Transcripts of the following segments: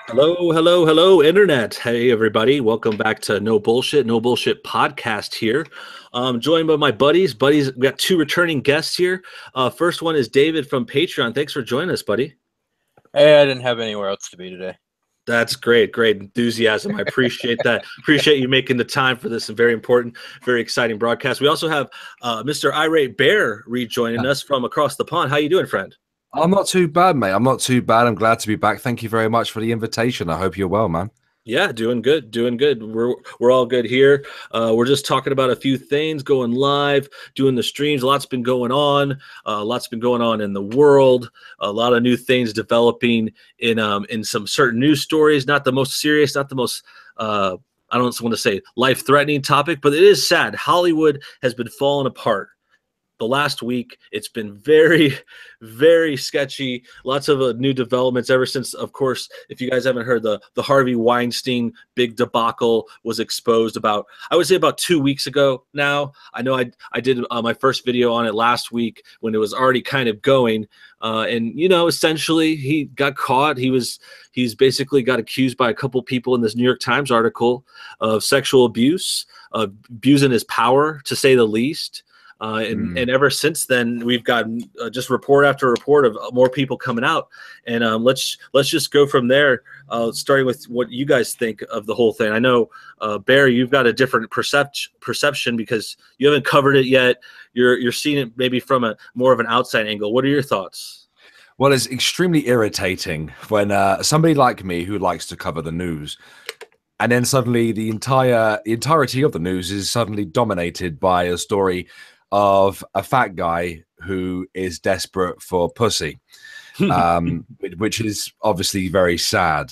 Hello, hello, hello, Internet. Hey, everybody. Welcome back to No Bullshit podcast here. Joined by my buddies. We got two returning guests here. First one is David from Patreon. Thanks for joining us, buddy. Hey, I didn't have anywhere else to be today. That's great. Great enthusiasm. I appreciate that. Appreciate you making the time for this very important, very exciting broadcast. We also have Mr. Irate Bear rejoining us from across the pond. How you doing, friend? I'm not too bad, mate. I'm not too bad. I'm glad to be back. Thank you very much for the invitation. I hope you're well, man. Yeah, doing good, doing good. We're all good here. We're just talking about a few things, going live, doing the streams. Lots been going on. Lots been going on in the world. A lot of new things developing in some certain news stories. Not the most serious, not the most I don't want to say life-threatening topic, but it is sad. Hollywood has been falling apart. The last week, it's been very, very sketchy. Lots of new developments ever since, of course, if you guys haven't heard, the Harvey Weinstein big debacle was exposed I would say about 2 weeks ago now. I know I did my first video on it last week when it was already kind of going. And, essentially he got caught. He's basically got accused by a couple people in this New York Times article of sexual abuse, of abusing his power, to say the least. And ever since then, we've gotten just report after report of more people coming out. And let's just go from there, starting with what you guys think of the whole thing. I know, Bear, you've got a different perception because you haven't covered it yet. You're seeing it maybe from a more of an outside angle. What are your thoughts? Well, it's extremely irritating when somebody like me who likes to cover the news, and then suddenly the entirety of the news is suddenly dominated by a story of a fat guy who is desperate for pussy, which is obviously very sad.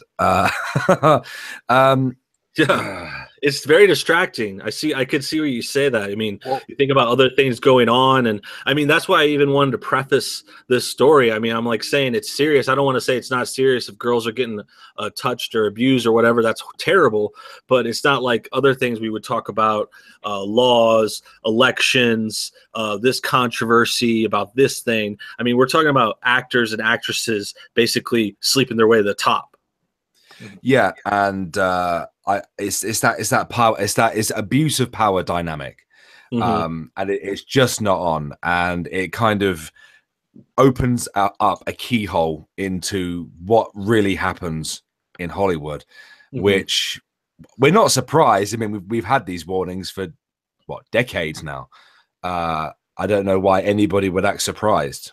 Yeah, it's very distracting. I could see where you say that. I mean, you think about other things going on, and I mean that's why I even wanted to preface this story. I mean, I'm like saying it's serious. I don't want to say it's not serious if girls are getting touched or abused or whatever. That's terrible, but it's not like other things we would talk about, laws, elections, this controversy about this thing. I mean, we're talking about actors and actresses basically sleeping their way to the top. Yeah, and it's abuse of power dynamic, and it's just not on, and it kind of opens up a keyhole into what really happens in Hollywood, which we're not surprised. I mean, we've had these warnings for what, decades now. I don't know why anybody would act surprised.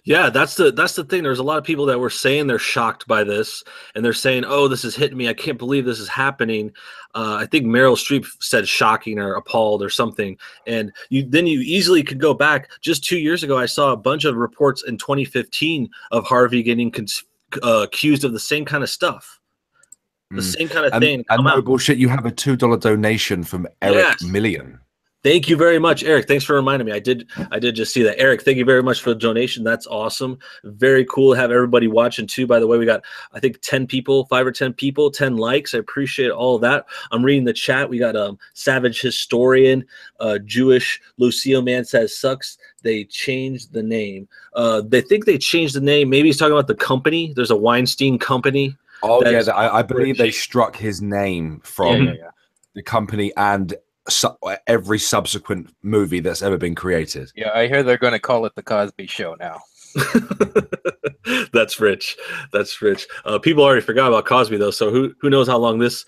Yeah, that's the thing. There's a lot of people that were saying they're shocked by this, and they're saying, "Oh, this is hitting me. I can't believe this is happening." I think Meryl Streep said shocking or appalled or something. And you easily could go back. Just 2 years ago, I saw a bunch of reports in 2015 of Harvey getting accused of the same kind of stuff, the same kind of thing. And no bullshit, you have a $2 donation from Eric Million. Thank you very much, Eric. Thanks for reminding me. I did just see that. Eric, thank you very much for the donation. That's awesome. Very cool to have everybody watching too. By the way, we got, I think, 10 people, 5 or 10 people, 10 likes. I appreciate all of that. I'm reading the chat. We got Savage Historian, Jewish Lucio Man says sucks. They changed the name. They think they changed the name. Maybe he's talking about the company. There's a Weinstein company. Oh, yeah. I believe they struck his name from the company and every subsequent movie that's ever been created. Yeah, I hear they're going to call it the Cosby Show now. That's rich. That's rich. People already forgot about Cosby though, so who knows how long this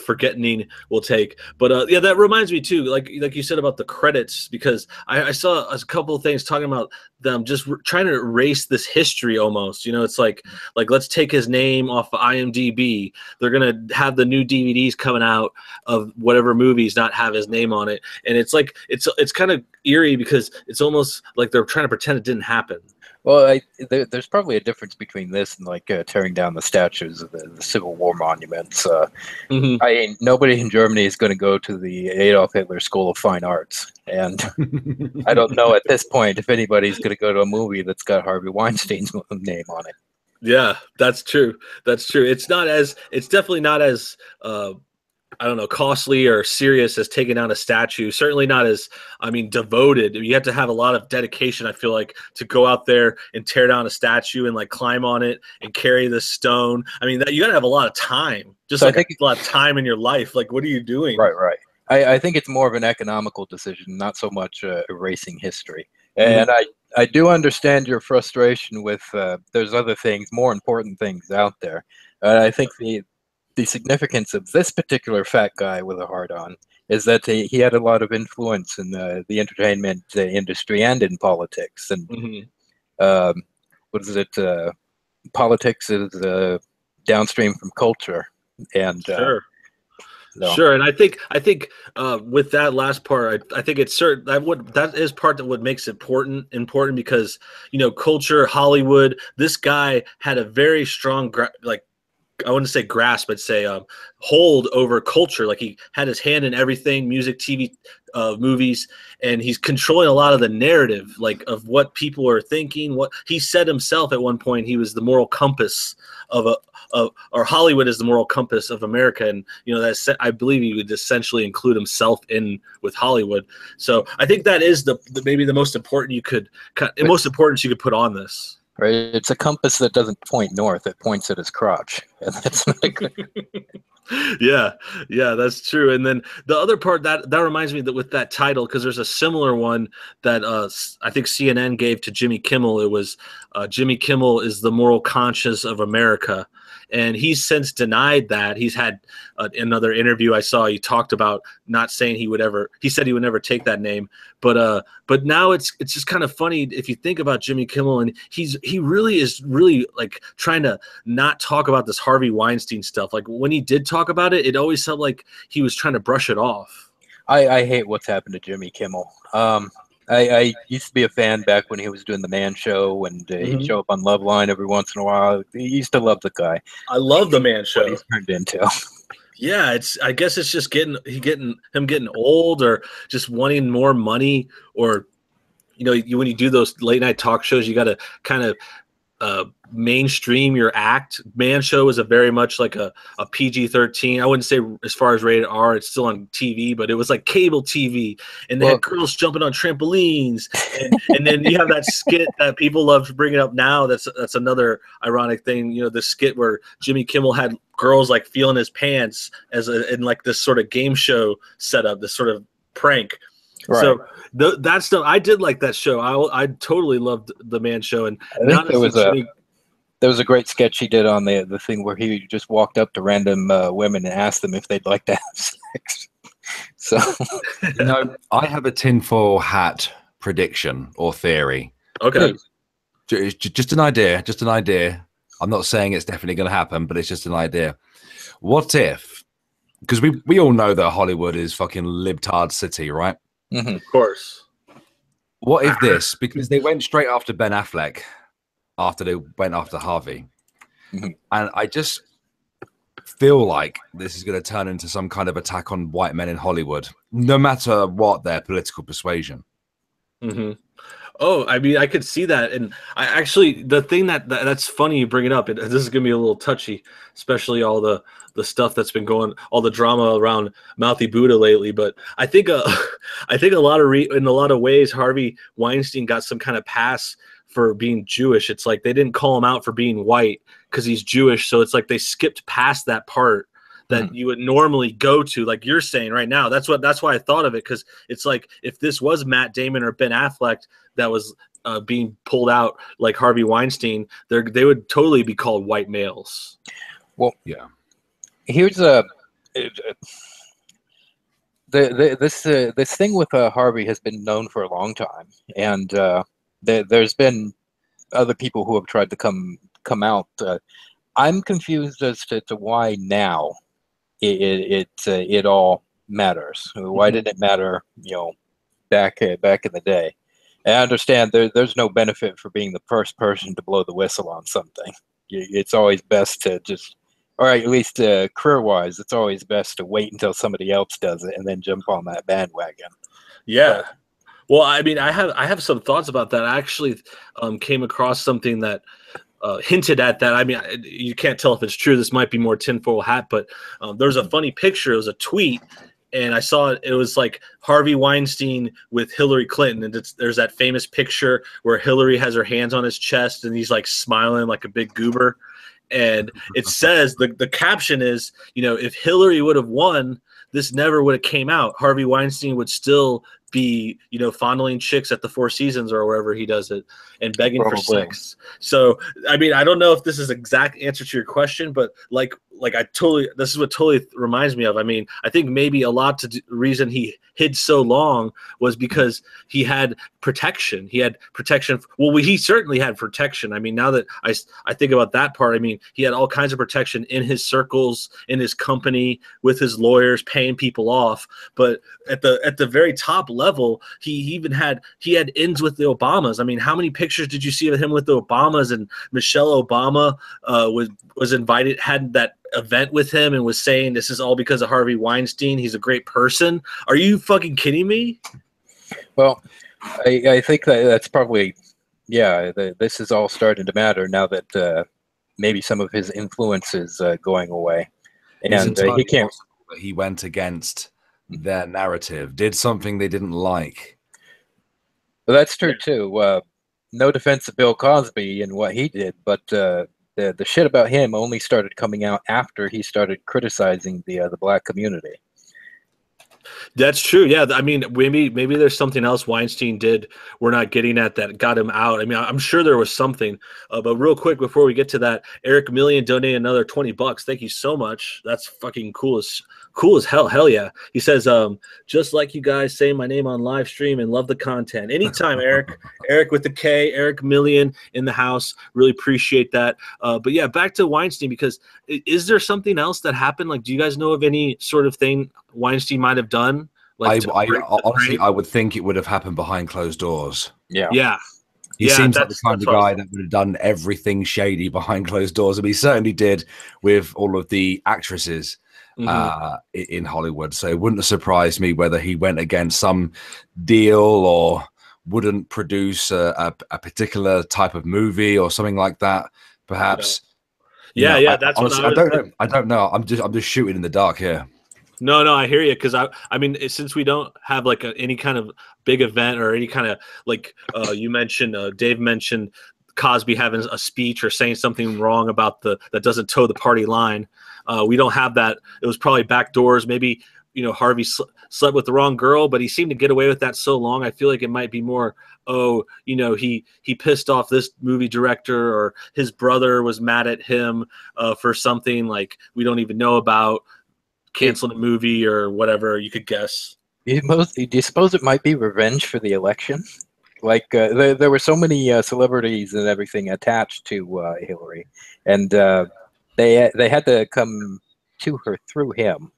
forgetting will take. But yeah, that reminds me too, like you said about the credits, because I saw a couple of things talking about them just trying to erase this history almost. It's like let's take his name off of IMDb. They're gonna have the new DVDs coming out of whatever movies not have his name on it, and it's like it's kind of eerie because it's almost like they're trying to pretend it didn't happen. Well, there's probably a difference between this and like tearing down the statues of the Civil War monuments. Nobody in Germany is going to go to the Adolf Hitler School of Fine Arts, and I don't know at this point if anybody's going to go to a movie that's got Harvey Weinstein's name on it. Yeah, that's true. That's true. It's definitely not as I don't know, costly or serious as taking down a statue. Certainly not as, I mean, devoted. You have to have a lot of dedication, I feel like, to go out there and tear down a statue and like climb on it and carry the stone. I mean, that you got to have a lot of time, just So like a lot of time in your life. Like, what are you doing? Right, right. I think it's more of an economical decision, not so much erasing history. And I do understand your frustration with there's other things, more important things out there. I think the significance of this particular fat guy with a heart on is that he had a lot of influence in the entertainment industry and in politics. And what is it? Politics is downstream from culture. And Sure. so. Sure, and I think with that last part, I think it's certain that is part that what makes it important because culture, Hollywood. This guy had a very strong I wouldn't say grasp, but say hold over culture. Like he had his hand in everything, music, TV, movies, and he's controlling a lot of the narrative, like of what people are thinking. What he said himself at one point, he was the moral compass or Hollywood is the moral compass of America, and I believe he would essentially include himself in with Hollywood. So I think that is maybe the most important importance you could put on this. Right, it's a compass that doesn't point north; it points at his crotch, and that's not good. Yeah, that's true. And then the other part that reminds me that with that title, because there's a similar one that I think CNN gave to Jimmy Kimmel. It was Jimmy Kimmel is the moral conscience of America. And he's since denied that. He's had another interview I saw. He talked about not saying he said he would never take that name. But now it's just kind of funny if you think about Jimmy Kimmel, and he really is like trying to not talk about this Harvey Weinstein stuff. Like when he did talk about it, it always felt like he was trying to brush it off. I hate what's happened to Jimmy Kimmel. I used to be a fan back when he was doing the Man Show, and he'd show up on Loveline every once in a while. He used to love the guy. I love the Man Show. What he's turned into. Yeah, I guess it's just him getting old, or just wanting more money, or when you do those late night talk shows, you got to kind of mainstream your act. Man Show is a very much like a PG-13. I wouldn't say as far as rated R, it's still on TV, but it was like cable TV, and they had girls jumping on trampolines, and then you have that skit that people love to bring it up now. That's another ironic thing. The skit where Jimmy Kimmel had girls like feeling his pants in like this sort of game show setup, this sort of prank. Right. So that stuff, I did like that show. I totally loved the Man Show, and I think there was a great sketch he did on the thing where he just walked up to random women and asked them if they'd like to have sex. So, I have a tinfoil hat prediction or theory. Okay, just an idea. Just an idea. I'm not saying it's definitely going to happen, but it's just an idea. What if? Because we all know that Hollywood is fucking libtard city, right? Mm-hmm. Of course. What if this, because they went straight after Ben Affleck after they went after Harvey, and I just feel like this is going to turn into some kind of attack on white men in Hollywood, no matter what their political persuasion. Oh, I mean, I could see that, and I actually, the thing that's funny you bring it up. This is gonna be a little touchy, especially all the stuff that's been going, all the drama around Mouthy Buddha lately. But I think in a lot of ways, Harvey Weinstein got some kind of pass for being Jewish. It's like they didn't call him out for being white because he's Jewish, so it's like they skipped past that part that you would normally go to, like you're saying right now. That's why I thought of it, because it's like if this was Matt Damon or Ben Affleck that was being pulled out like Harvey Weinstein, they would totally be called white males. Well, yeah. Here's this thing with Harvey has been known for a long time, and there's been other people who have tried to come out. I'm confused as to why now it all matters. Why did it matter, back in the day? And I understand there's no benefit for being the first person to blow the whistle on something. It's always best to just, or at least career-wise, it's always best to wait until somebody else does it and then jump on that bandwagon. Yeah. Well, I mean, I have some thoughts about that. I actually came across something that hinted at that. I mean, you can't tell if it's true. This might be more tinfoil hat, but there's a funny picture. It was a tweet, and I saw it. It was like Harvey Weinstein with Hillary Clinton, and there's that famous picture where Hillary has her hands on his chest, and he's like smiling like a big goober. And it says the caption is, you know, if Hillary would have won, this never would have came out. Harvey Weinstein would still be, you know, fondling chicks at the Four Seasons or wherever he does it and begging for sex. So, I mean, I don't know if this is exact answer to your question, but like this is what totally reminds me of. I mean, I think maybe a lot reason he hid so long was because he had protection. He had protection. Well, he certainly had protection. I mean, now that I think about that part, I mean, he had all kinds of protection in his circles, in his company, with his lawyers, paying people off. But at the very top level, he had ends with the Obamas. I mean, how many pictures did you see of him with the Obamas? And Michelle Obama was invited, had that event with him, and was saying this is all because of Harvey Weinstein. He's a great person. Are you fucking kidding me? Well, I think that's probably, yeah, this is all starting to matter now that maybe some of his influence is going away. And he can't. He went against their narrative, did something they didn't like. Well, that's true too. No defense of Bill Cosby and what he did, but the shit about him only started coming out after he started criticizing the black community. That's true. Yeah, I mean, maybe there's something else Weinstein did we're not getting at that got him out. I mean, I'm sure there was something. But real quick before we get to that, Eric Million donated another $20. Thank you so much. That's fucking cool as hell. Hell yeah. He says, just like you guys say my name on live stream and love the content. Anytime, Eric. Eric with the K, Eric Million in the house. Really appreciate that. But yeah, back to Weinstein, because is there something else that happened? Like, do you guys know of any sort of thing Weinstein might have done? Like, honestly, I would think it would have happened behind closed doors. Yeah. He seems like the kind of guy that would have done everything shady behind closed doors, and he certainly did with all of the actresses in Hollywood. So it wouldn't have surprised me whether he went against some deal or wouldn't produce a particular type of movie or something like that. Perhaps. Yeah, that's honestly, what I don't know. I'm just shooting in the dark here. No, I hear you, because I mean, since we don't have like any kind of big event or any kind of like you mentioned, Dave mentioned Cosby having a speech or saying something wrong about that doesn't toe the party line. We don't have that. It was probably backdoors. Maybe, you know, Harvey slept with the wrong girl, but he seemed to get away with that so long. I feel like it might be more, you know, he pissed off this movie director, or his brother was mad at him for something like we don't even know about. Canceling a movie or whatever, you could guess. Do you suppose it might be revenge for the election? Like there were so many celebrities and everything attached to Hillary, and they had to come to her through him.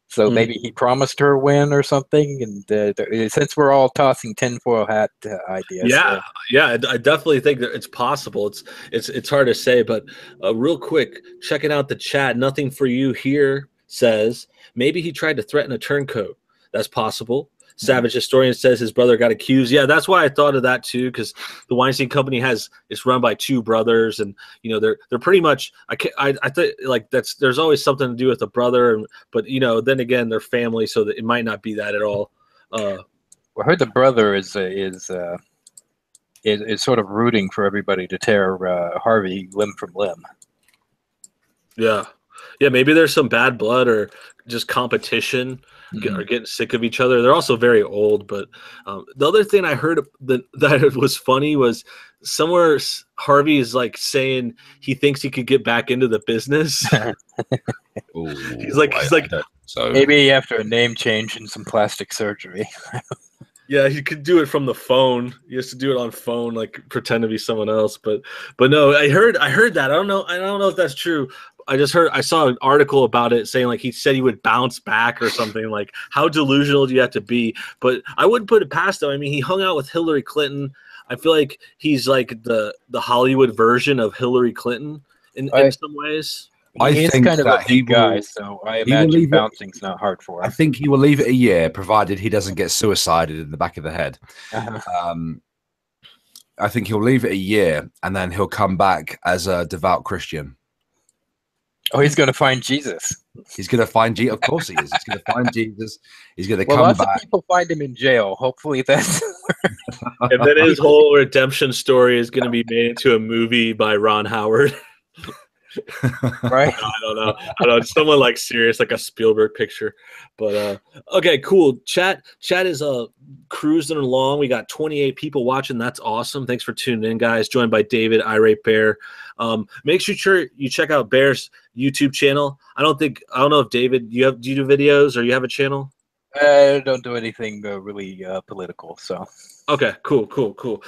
So maybe he promised her a win or something. And since we're all tossing tinfoil hat ideas, I definitely think that it's possible. It's hard to say, but real quick, checking out the chat. Nothing for you here says maybe he tried to threaten a turncoat. That's possible. Savage Historian says his brother got accused. Yeah, that's why I thought of that too, because the Weinstein Company it's run by two brothers, and you know they're pretty much. I think like there's always something to do with the brother, but you know then again they're family, so that it might not be that at all. I heard the brother is sort of rooting for everybody to tear Harvey limb from limb. Yeah, maybe there's some bad blood or just competition, or getting sick of each other. They're also very old. But the other thing I heard that was funny was somewhere Harvey is like saying he thinks he could get back into the business. He's like, so maybe after a name change and some plastic surgery. Yeah, he could do it from the phone. He has to do it on phone, like pretend to be someone else. But no, I heard that. I don't know if that's true. I saw an article about it saying like he said he would bounce back or something. Like, how delusional do you have to be? But I wouldn't put it past him. I mean, he hung out with Hillary Clinton. I feel like he's like the Hollywood version of Hillary Clinton in some ways. He's kind of a big guy, so I imagine bouncing's not hard for him. I think he will leave it a year, provided he doesn't get suicided in the back of the head. I think he'll leave it a year, and then he'll come back as a devout Christian. Oh, he's going to find Jesus. He's going to find Jesus. Of course he is. He's going to find Jesus. He's going to Well, come lots back. of people find him in jail. Hopefully that's... And then his whole redemption story is going to be made into a movie by Ron Howard. Right? I don't know. It's someone like serious, like a Spielberg picture. But okay, cool. Chat is cruising along. We got 28 people watching. That's awesome. Thanks for tuning in, guys. Joined by David, Irate Bear. Make sure you check out Bear's YouTube channel. I don't know if David, do you do videos or you have a channel? I don't do anything really political, so. Okay, cool.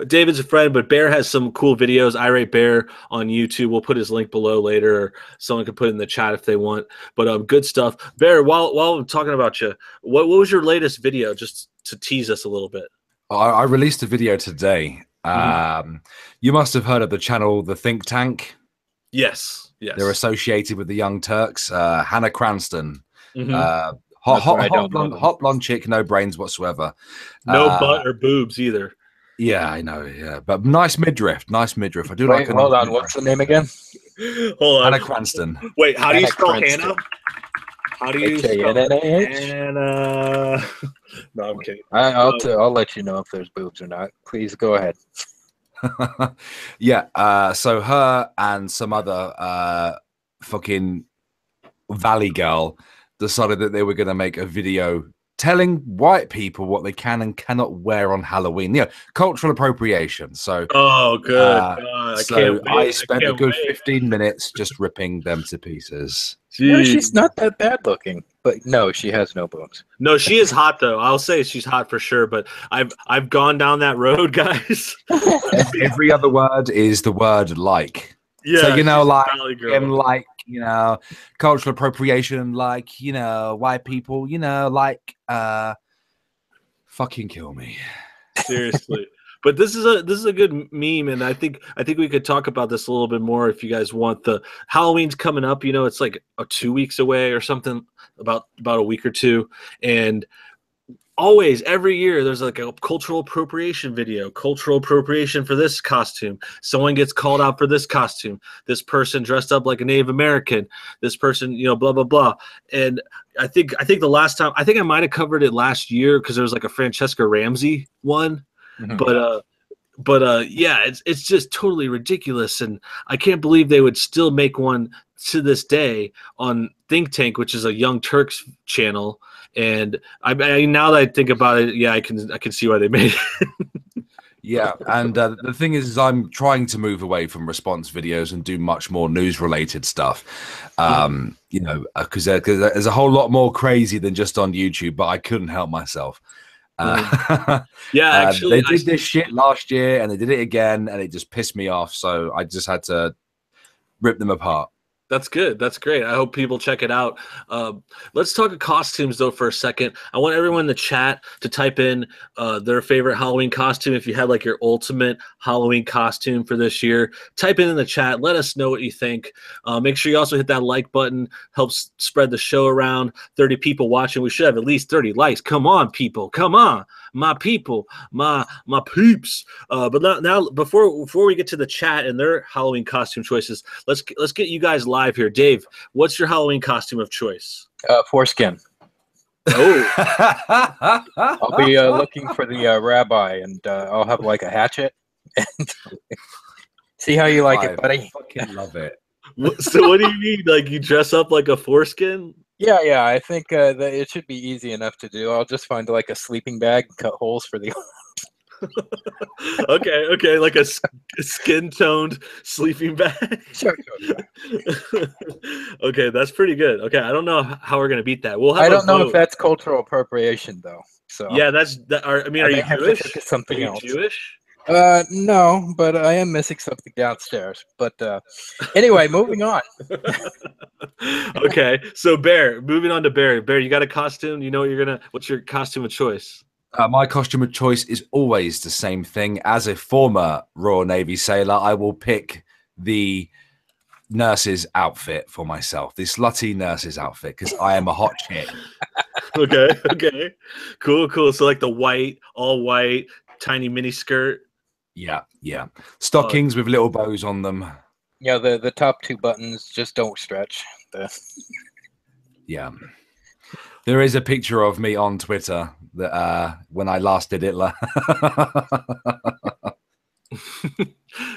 David's a friend, but Bear has some cool videos. Irate Bear on YouTube. We'll put his link below later, or someone can put it in the chat if they want. But good stuff. Bear, while I'm talking about you, what was your latest video? Just to tease us a little bit. I released a video today. You must have heard of the channel The Think Tank. Yes. They're associated with the Young Turks. Hannah Cranston. Hot blonde chick, no brains whatsoever. No butt or boobs either. Yeah, I know. Yeah, but nice midriff. I do like. Hold on, what's the name again? Hold on, Hannah Cranston. Wait, how do you spell Hannah? How do you spell Hannah? No, I'm kidding. I'll let you know if there's boobs or not. Please go ahead. Yeah. So her and some other fucking Valley girl decided that they were going to make a video telling white people what they can and cannot wear on Halloween. Cultural appropriation. So, oh, good. I spent a good 15 minutes just ripping them to pieces. No, she's not that bad looking, but no, she has no boobs. No, she is hot though. I'll say she's hot for sure. But I've gone down that road, guys. Every other word is the word like. Yeah. So cultural appropriation, white people, fucking kill me. Seriously. But this is a good meme, and I think we could talk about this a little bit more if you guys want. The Halloween's coming up, it's like 2 weeks away or something, about a week or two, and always every year there's like a cultural appropriation video. Cultural appropriation for this costume. Someone gets called out for this costume. This person dressed up like a Native American. This person, blah blah blah. And I think the last time, I think I might have covered it last year because there was like a Francesca Ramsey one. Mm-hmm. But yeah, it's just totally ridiculous, and I can't believe they would still make one to this day on Think Tank, which is a Young Turks channel. And I now that I think about it, yeah, I can see why they made it. Yeah, and the thing is I'm trying to move away from response videos and do much more news-related stuff. Because there's a whole lot more crazy than just on YouTube, but I couldn't help myself. Yeah, actually, they did this shit last year, and they did it again, and it just pissed me off. So I just had to rip them apart. That's good. That's great. I hope people check it out. Let's talk costumes, though, for a second. I want everyone in the chat to type in their favorite Halloween costume. If you had like your ultimate Halloween costume for this year, type it in the chat. Let us know what you think. Make sure you also hit that like button. Helps spread the show around. 30 people watching. We should have at least 30 likes. Come on, people. Come on. My people, my peeps. But now before we get to the chat and their Halloween costume choices, let's get you guys live here. Dave, what's your Halloween costume of choice? Foreskin. Oh, I'll be looking for the rabbi, and I'll have like a hatchet. And see how you like it, buddy. I fucking love it. So what do you mean? Like you dress up like a foreskin? Yeah. I think that it should be easy enough to do. I'll just find like a sleeping bag and cut holes for the. Okay, like a skin-toned sleeping bag. Sure. Okay, that's pretty good. Okay, I don't know how we're gonna beat that. I don't know if that's cultural appropriation though. So yeah, are you Jewish? Something else? Jewish? No, but I am missing something downstairs. But anyway, moving on. Okay, so Bear, moving on to Bear. Bear, you got a costume? You know what's your costume of choice? My costume of choice is always the same thing. As a former Royal Navy sailor, I will pick the nurse's outfit for myself, the slutty nurse's outfit, because I am a hot chick. Okay. Cool. So like the all white, tiny mini skirt. Yeah, yeah. Stockings with little bows on them. Yeah, the top 2 buttons just don't stretch. Yeah. There is a picture of me on Twitter that when I last did Hitler.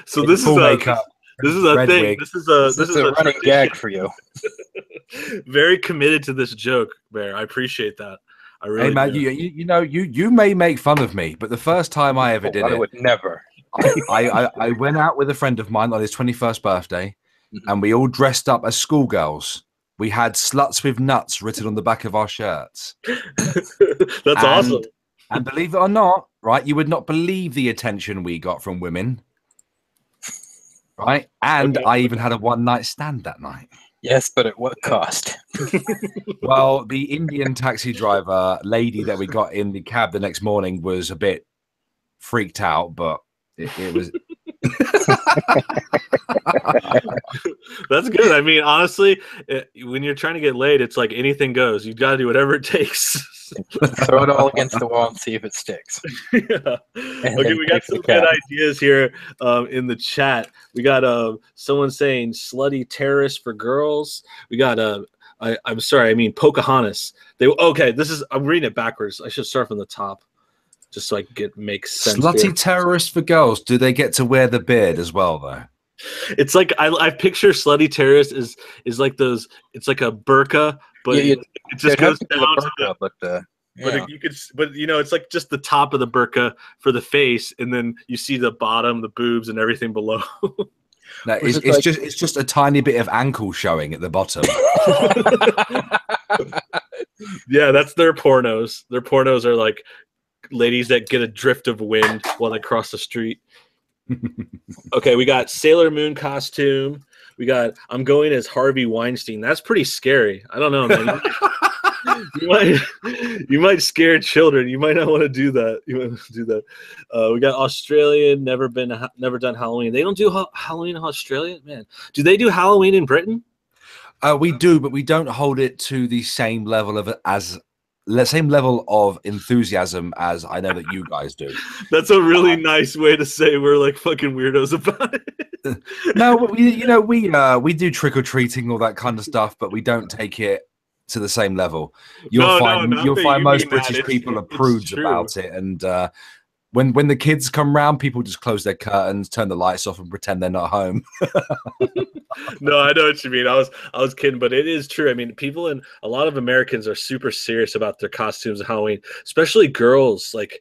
So this is full a makeup, this is a red thing. wig. This is a running tradition. gag for you. Very committed to this joke, Bear. I appreciate that. I really Hey man, do. you may make fun of me, but the first time I ever did I it, would never. I went out with a friend of mine on his 21st birthday, and we all dressed up as schoolgirls. We had "sluts with nuts" written on the back of our shirts. That's awesome. And believe it or not, right, you would not believe the attention we got from women. Right? And Okay. I even had a one-night stand that night. Yes, but at what cost? Well, the Indian taxi driver lady that we got in the cab the next morning was a bit freaked out, but it was... That's good. I mean, honestly, when you're trying to get laid, it's like anything goes. You got to do whatever it takes. Throw it all against the wall and see if it sticks. Yeah. Okay, we got some good ideas here in the chat. We got someone saying "slutty terrorist for girls." We got I'm sorry, I mean Pocahontas. I'm reading it backwards. I should start from the top, just so I can make sense. Slutty terrorist for girls. Do they get to wear the beard as well, though? It's like I picture slutty terrorist is like those. It's like a burqa, but it just goes down to the burqa, but you know, it's like just the top of the burqa for the face, and then you see the bottom, the boobs, and everything below. No, it's just a tiny bit of ankle showing at the bottom. Yeah, that's their pornos. Their pornos are like ladies that get a drift of wind while they cross the street. Okay, we got Sailor Moon costume. We got I'm going as Harvey Weinstein. That's pretty scary. I don't know, man. You might scare children. You might not want to do that. We got Australian, never done Halloween. They don't do Halloween in Australia, man. Do they do Halloween in Britain? We do, but we don't hold it to the same level of enthusiasm as I know that you guys do. That's a really nice way to say we're like fucking weirdos about it. No, we do trick or treating, all that kind of stuff, but we don't take it to the same level. You'll find most British people are prudes about it, and when the kids come round, people just close their curtains, turn the lights off, and pretend they're not home. No, I know what you mean. I was kidding, but it is true. I mean, a lot of Americans are super serious about their costumes of Halloween, especially girls, like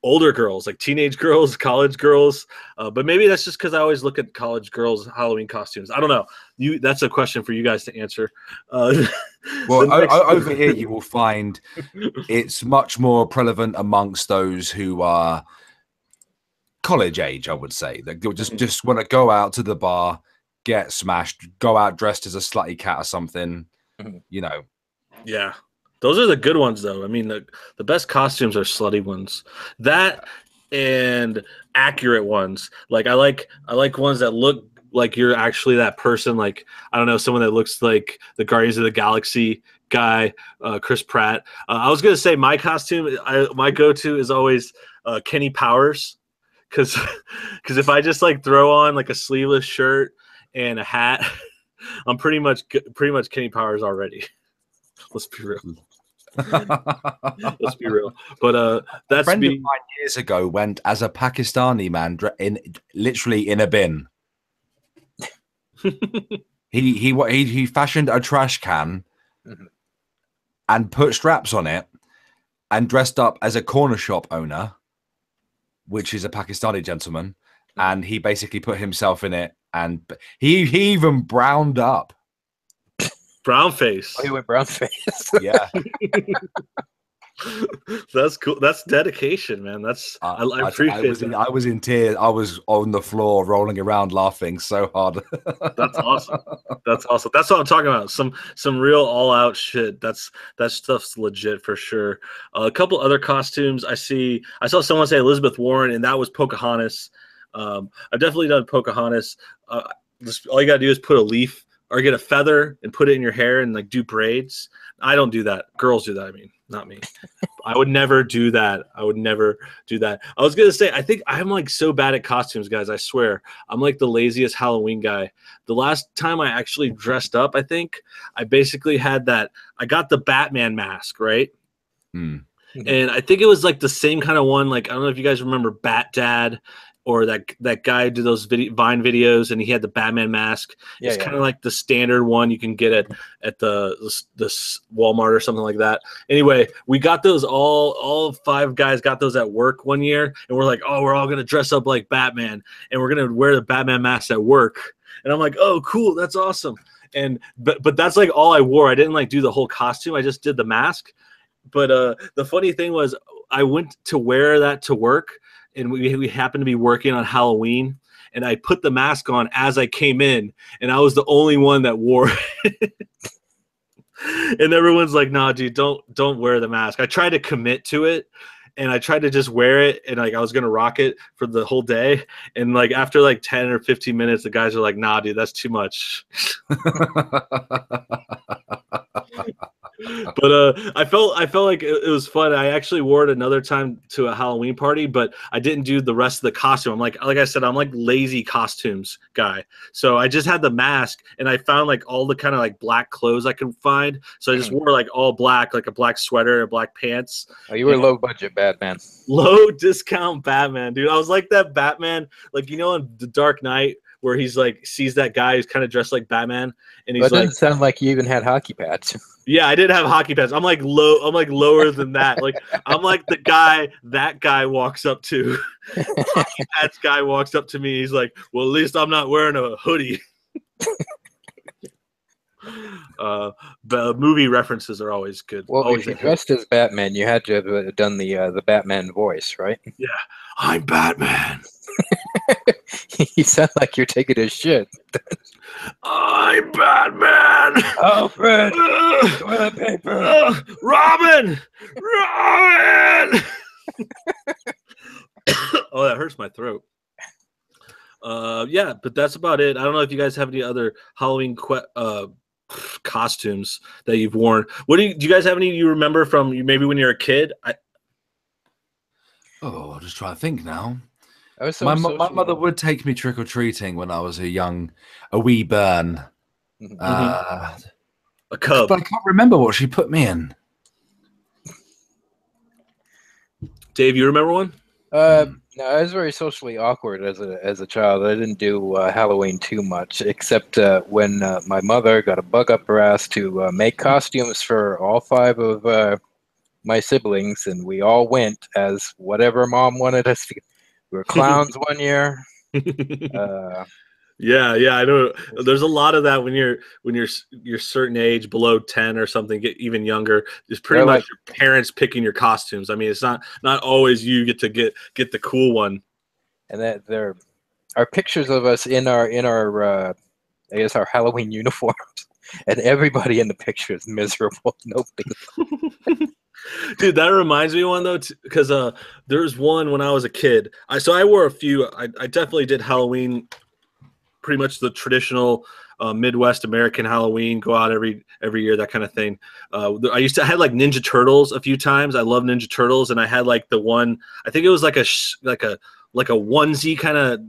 older girls, like teenage girls, college girls. But maybe that's just because I always look at college girls' Halloween costumes. I don't know. That's a question for you guys to answer. Well, over here you will find it's much more prevalent amongst those who are college age, I would say. They just want to go out to the bar, get smashed, go out dressed as a slutty cat or something, you know. Yeah. Those are the good ones, though. I mean, the best costumes are slutty ones. That and accurate ones. Like I like ones that look like you're actually that person. Like, I don't know, someone that looks like the Guardians of the Galaxy guy, Chris Pratt. I was gonna say my costume. My go-to is always Kenny Powers, because if I just like throw on like a sleeveless shirt and a hat, I'm pretty much Kenny Powers already. Let's be real. Let's be real. But that's a friend of mine years ago went as a Pakistani man literally in a bin. he fashioned a trash can and put straps on it and dressed up as a corner shop owner, which is a Pakistani gentleman, and he basically put himself in it, and he even browned up. Brown face. Oh, he went brown face. Yeah. That's cool. That's dedication, man. I appreciate it. I was in tears. I was on the floor rolling around laughing so hard. That's awesome. That's awesome. That's what I'm talking about. Some real all out shit. That stuff's legit for sure. A couple other costumes I saw someone say Elizabeth Warren, and that was Pocahontas. I've definitely done Pocahontas. All you gotta do is put a leaf or get a feather and put it in your hair and like do braids. I don't do that. Girls do that. I mean, not me. I would never do that. I would never do that. I was gonna say, I think I'm like so bad at costumes, guys. I swear, I'm like the laziest Halloween guy. The last time I actually dressed up, I think I basically had that. I got the Batman mask, right? Mm. And I think it was like the same kind of one. Like, I don't know if you guys remember Bat Dad or that guy who did those Vine videos, and he had the Batman mask. Yeah, it's kind of like the standard one you can get at the Walmart or something like that. Anyway, we got those all 5 guys got those at work one year, and we're like, oh, we're all gonna dress up like Batman, and we're gonna wear the Batman mask at work. And I'm like, oh, cool, that's awesome. And but that's like all I wore. I didn't like do the whole costume. I just did the mask. But the funny thing was, I went to wear that to work, and we happened to be working on Halloween, and I put the mask on as I came in, and I was the only one that wore it. And everyone's like, "Nah, dude, don't wear the mask." I tried to commit to it, and I tried to just wear it, and like I was gonna rock it for the whole day. And like after like 10 or 15 minutes, the guys are like, "Nah, dude, that's too much." But I felt like it was fun. I actually wore it another time to a Halloween party, but I didn't do the rest of the costume. I'm like I said, I'm like lazy costumes guy. So I just had the mask, and I found like all the kind of like black clothes I could find. So I just wore like all black, like a black sweater and black pants. Oh, you were low budget Batman. Low discount Batman, dude. I was like that Batman, like, you know, in The Dark Knight, where he's like sees that guy who's kind of dressed like Batman, and he's Well, it like, doesn't sound like you even had hockey pads. yeah, I did have hockey pads. I'm like lower than that. Like, I'm like the guy that guy walks up to. Hockey pads guy walks up to me. He's like, well, at least I'm not wearing a hoodie. But movie references are always good. Well, always if you dressed as Batman, you had to have done the Batman voice, right? Yeah, I'm Batman. You sound like you're taking a shit. I'm Batman. Alfred, toilet paper. Robin. Oh, that hurts my throat. Yeah, but that's about it. I don't know if you guys have any other Halloween costumes that you've worn. What do you guys have any you remember from maybe when you're a kid? I'll just try to think now. My mother would take me trick-or-treating when I was a wee burn. A cub. But I can't remember what she put me in. Dave, you remember one? No, I was very socially awkward as a child. I didn't do Halloween too much, except when my mother got a bug up her ass to make costumes for all 5 of my siblings, and we all went as whatever mom wanted us to. We were clowns one year. Yeah, I know. There's a lot of that when you're certain age, below 10 or something, get even younger. It's pretty much your parents picking your costumes. I mean, it's not always you get to get the cool one. And that there are pictures of us in our I guess our Halloween uniforms, and everybody in the picture is miserable. Nobody. Dude, that reminds me of one though, because there's one when I was a kid. I wore a few. I definitely did Halloween, pretty much the traditional Midwest American Halloween. Go out every year, that kind of thing. I had like Ninja Turtles a few times. I love Ninja Turtles, and I had like the one. I think it was like a onesie kind of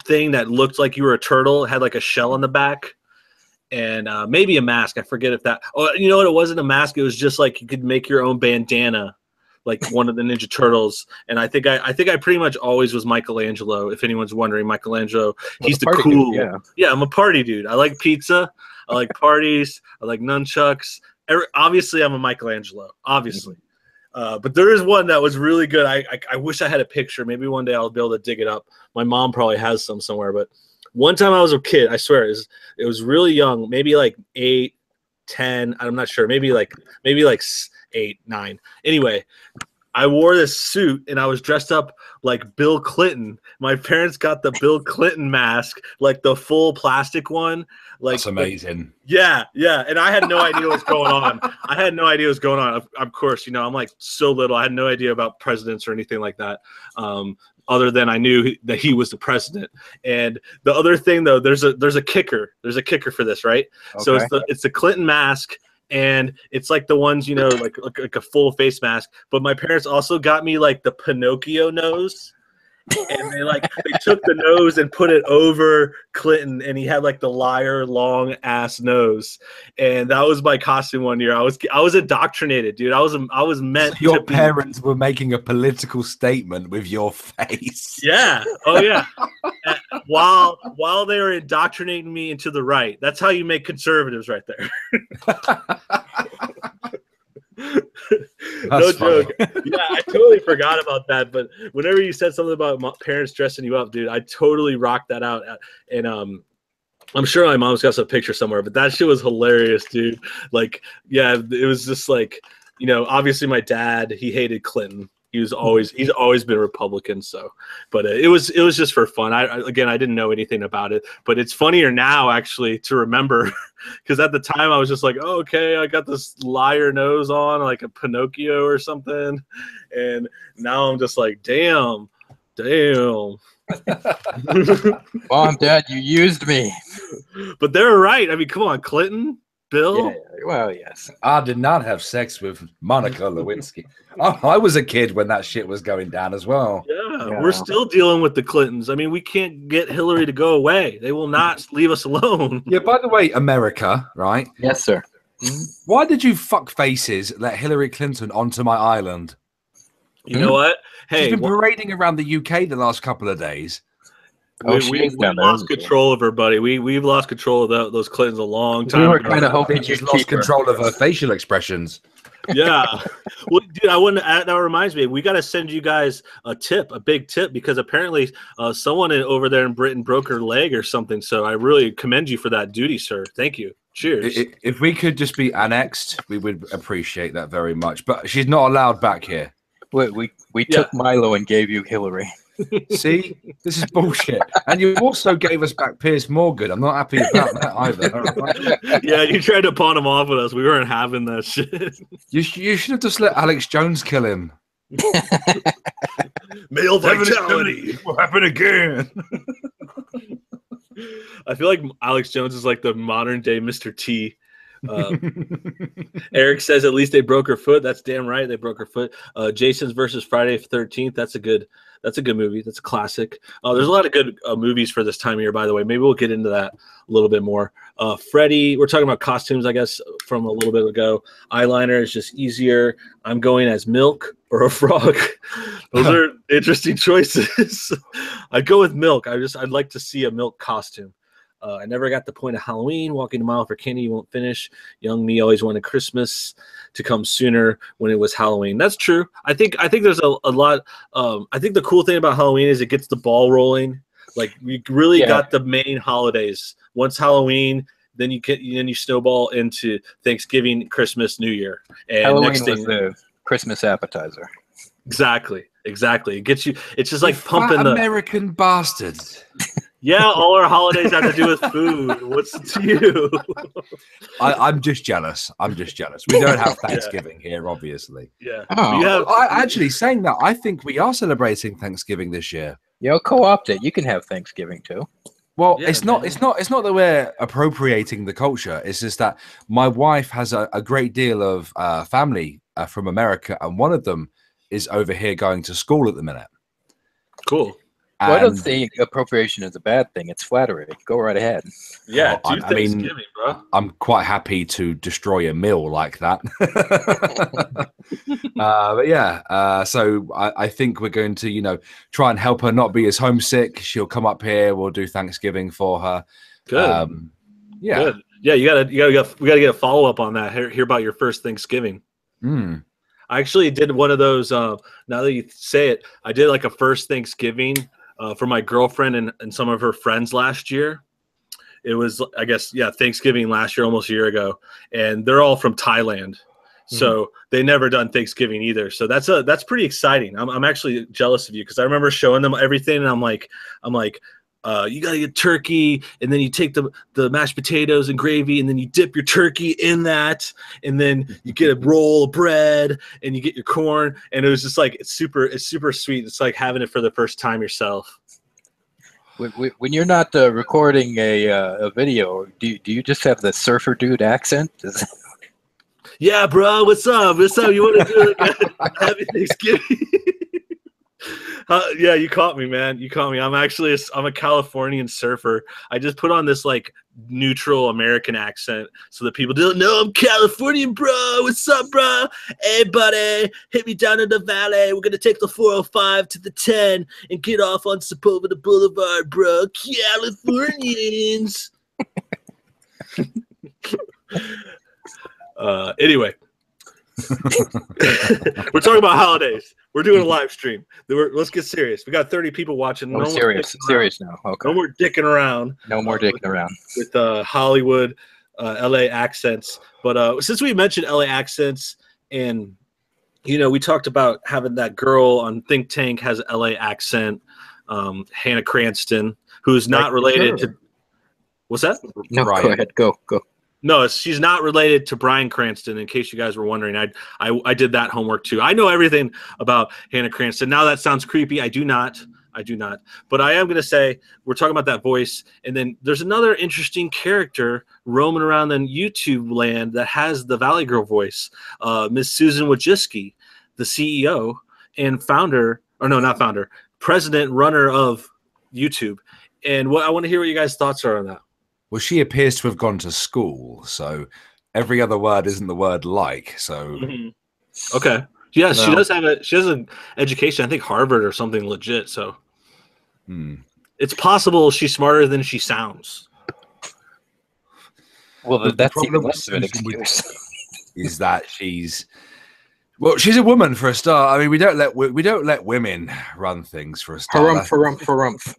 thing that looked like you were a turtle. It had like a shell on the back. And maybe a mask. I forget if that. Oh, you know what? It wasn't a mask. It was just like you could make your own bandana, like one of the Ninja Turtles. And I think I pretty much always was Michelangelo. If anyone's wondering, Michelangelo, he's the cool. Dude, yeah, I'm a party dude. I like pizza. I like parties. I like nunchucks. Obviously, I'm a Michelangelo. Obviously. But there is one that was really good. I wish I had a picture. Maybe one day I'll be able to dig it up. My mom probably has some somewhere, but. One time I was a kid, I swear, it was really young, maybe like 8, 10, I'm not sure, maybe like 8, 9. Anyway, I wore this suit and I was dressed up like Bill Clinton. My parents got the Bill Clinton mask, like the full plastic one. Like, that's amazing. Yeah. And I had no idea what's going on. Of course, I'm like so little. I had no idea about presidents or anything like that. other than I knew that he was the president. And the other thing, though, there's a kicker. There's a kicker for this, right? Okay. So it's the Clinton mask, and it's like the ones, you know, like a full face mask. But my parents also got me like the Pinocchio nose. And they took the nose and put it over Clinton, and he had like the liar long ass nose, and that was my costume one year. I was indoctrinated, dude. I was meant. So your parents were making a political statement with your face. Yeah. Oh yeah. while they were indoctrinating me into the right. That's how you make conservatives, right there. No joke. Yeah, I totally forgot about that. But whenever you said something about parents dressing you up, dude, I totally rocked that out. And I'm sure my mom's got some picture somewhere, but that shit was hilarious, dude. Like, yeah, it was just like, you know, obviously my dad, he hated Clinton. He's always been Republican. So, but it was just for fun. I didn't know anything about it, but it's funnier now actually to remember, because at the time I was just like, oh, okay, I got this liar nose on, like a Pinocchio or something, and now I'm just like, damn. Mom, Dad, you used me. But they're right. I mean, come on, Clinton. Bill? Yeah, well, yes. I did not have sex with Monica Lewinsky. I was a kid when that shit was going down as well. Yeah, we're still dealing with the Clintons. I mean, we can't get Hillary to go away. They will not leave us alone. Yeah, by the way, America, right? Yes, sir. Why did you fuck faces let Hillary Clinton onto my island? You know what? Hey, she's been parading around the UK the last couple of days. We lost control of her, buddy. We've lost control of those Clintons a long time. We were kind of hoping she's lost control of her facial expressions. Yeah. Well, dude, that reminds me, we got to send you guys a big tip, because apparently someone over there in Britain broke her leg or something. So I really commend you for that duty, sir. Thank you. Cheers. If we could just be annexed, we would appreciate that very much. But she's not allowed back here. We took Milo and gave you Hillary. See, this is bullshit. And you also gave us back Piers Morgan. I'm not happy about that either. Yeah, you tried to pawn him off with us. We weren't having that shit. You should have just let Alex Jones kill him. Male vitality will happen again. I feel like Alex Jones is like the modern day Mr. T. Eric says at least they broke her foot. That's damn right, they broke her foot. Jason's versus Friday the 13th. That's a good movie. That's a classic. There's a lot of good movies for this time of year, by the way. Maybe we'll get into that a little bit more. Freddy, we're talking about costumes, I guess, from a little bit ago. Eyeliner is just easier. I'm going as Milk or a frog. Those are interesting choices. I'd go with Milk. I'd like to see a Milk costume. I never got the point of Halloween. Walking a mile for candy you won't finish. Young me always wanted Christmas to come sooner when it was Halloween. That's true. I think there's a lot. I think the cool thing about Halloween is it gets the ball rolling. Like, we really got the main holidays. Once Halloween, then you snowball into Thanksgiving, Christmas, New Year, and Halloween next thing, was the Christmas appetizer. Exactly. It gets you. It's just like pumping the American bastards. Yeah, all our holidays have to do with food. What's to you? I'm just jealous. We don't have Thanksgiving here, obviously. Yeah. Actually, saying that, I think we are celebrating Thanksgiving this year. Yo, co-opt it. You can have Thanksgiving too. Well, it's not that we're appropriating the culture. It's just that my wife has a great deal of family from America, and one of them is over here going to school at the minute. Cool. Well, I don't think appropriation is a bad thing. It's flattery. Go right ahead. Yeah, I mean, bro. I'm quite happy to destroy a meal like that. But yeah, so I think we're going to, try and help her not be as homesick. She'll come up here. We'll do Thanksgiving for her. Good. Yeah. Good. Yeah, we gotta get a follow up on that. Hear about your first Thanksgiving. I actually did one of those. Now that you say it, I did like a first Thanksgiving for my girlfriend and some of her friends last year. It was, I guess, Thanksgiving last year, almost a year ago, and they're all from Thailand, so they never done Thanksgiving either. So that's pretty exciting. I'm actually jealous of you, because I remember showing them everything, and I'm like, you got to get turkey, and then you take the mashed potatoes and gravy, and then you dip your turkey in that, and then you get a roll of bread, and you get your corn, and it was just like it's super sweet. It's like having it for the first time yourself. When you're not recording a video, do you just have the surfer dude accent? Yeah, bro, what's up? What's up? You want to do like a happy Thanksgiving? Yeah, you caught me, man. You caught me. I'm a Californian surfer. I just put on this like neutral American accent so that people don't know I'm Californian, bro. What's up, bro? Hey, buddy, hit me down in the valley. We're gonna take the 405 to the 10 and get off on Sepulveda Boulevard, bro. Californians. Anyway, we're talking about holidays. We're doing a live stream. Let's get serious. We got 30 people watching. No serious now. Okay. No more dicking around. No more dicking around with Hollywood, LA accents. But since we mentioned LA accents, and we talked about having that girl on Think Tank has an LA accent, Hannah Cranston, who's not related to. What's that? No, Brian. Go ahead. Go. No, she's not related to Bryan Cranston. In case you guys were wondering, I did that homework too. I know everything about Hannah Cranston. Now that sounds creepy. I do not. But I am going to say we're talking about that voice, and then there's another interesting character roaming around in YouTube land that has the Valley Girl voice, Miss Susan Wojcicki, the CEO and president, runner of YouTube. And I want to hear what you guys' thoughts are on that. Well, she appears to have gone to school, so every other word isn't the word like. So, okay, yeah, she has an education. I think Harvard or something legit. So, it's possible she's smarter than she sounds. Well, that's even less of an excuse. Is that she's a woman for a start. I mean, we don't let women run things for a start. Harumph.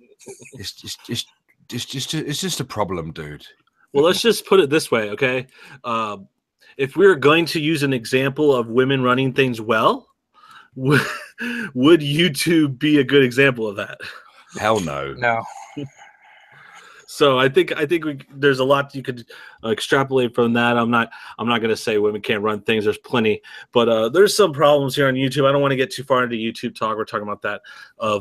It's just a problem, dude. Well, let's just put it this way, okay? If we were going to use an example of women running things well, would YouTube be a good example of that? Hell no. No. So I think there's a lot you could extrapolate from that. I'm not going to say women can't run things. There's plenty, but there's some problems here on YouTube. I don't want to get too far into YouTube talk. We're talking about that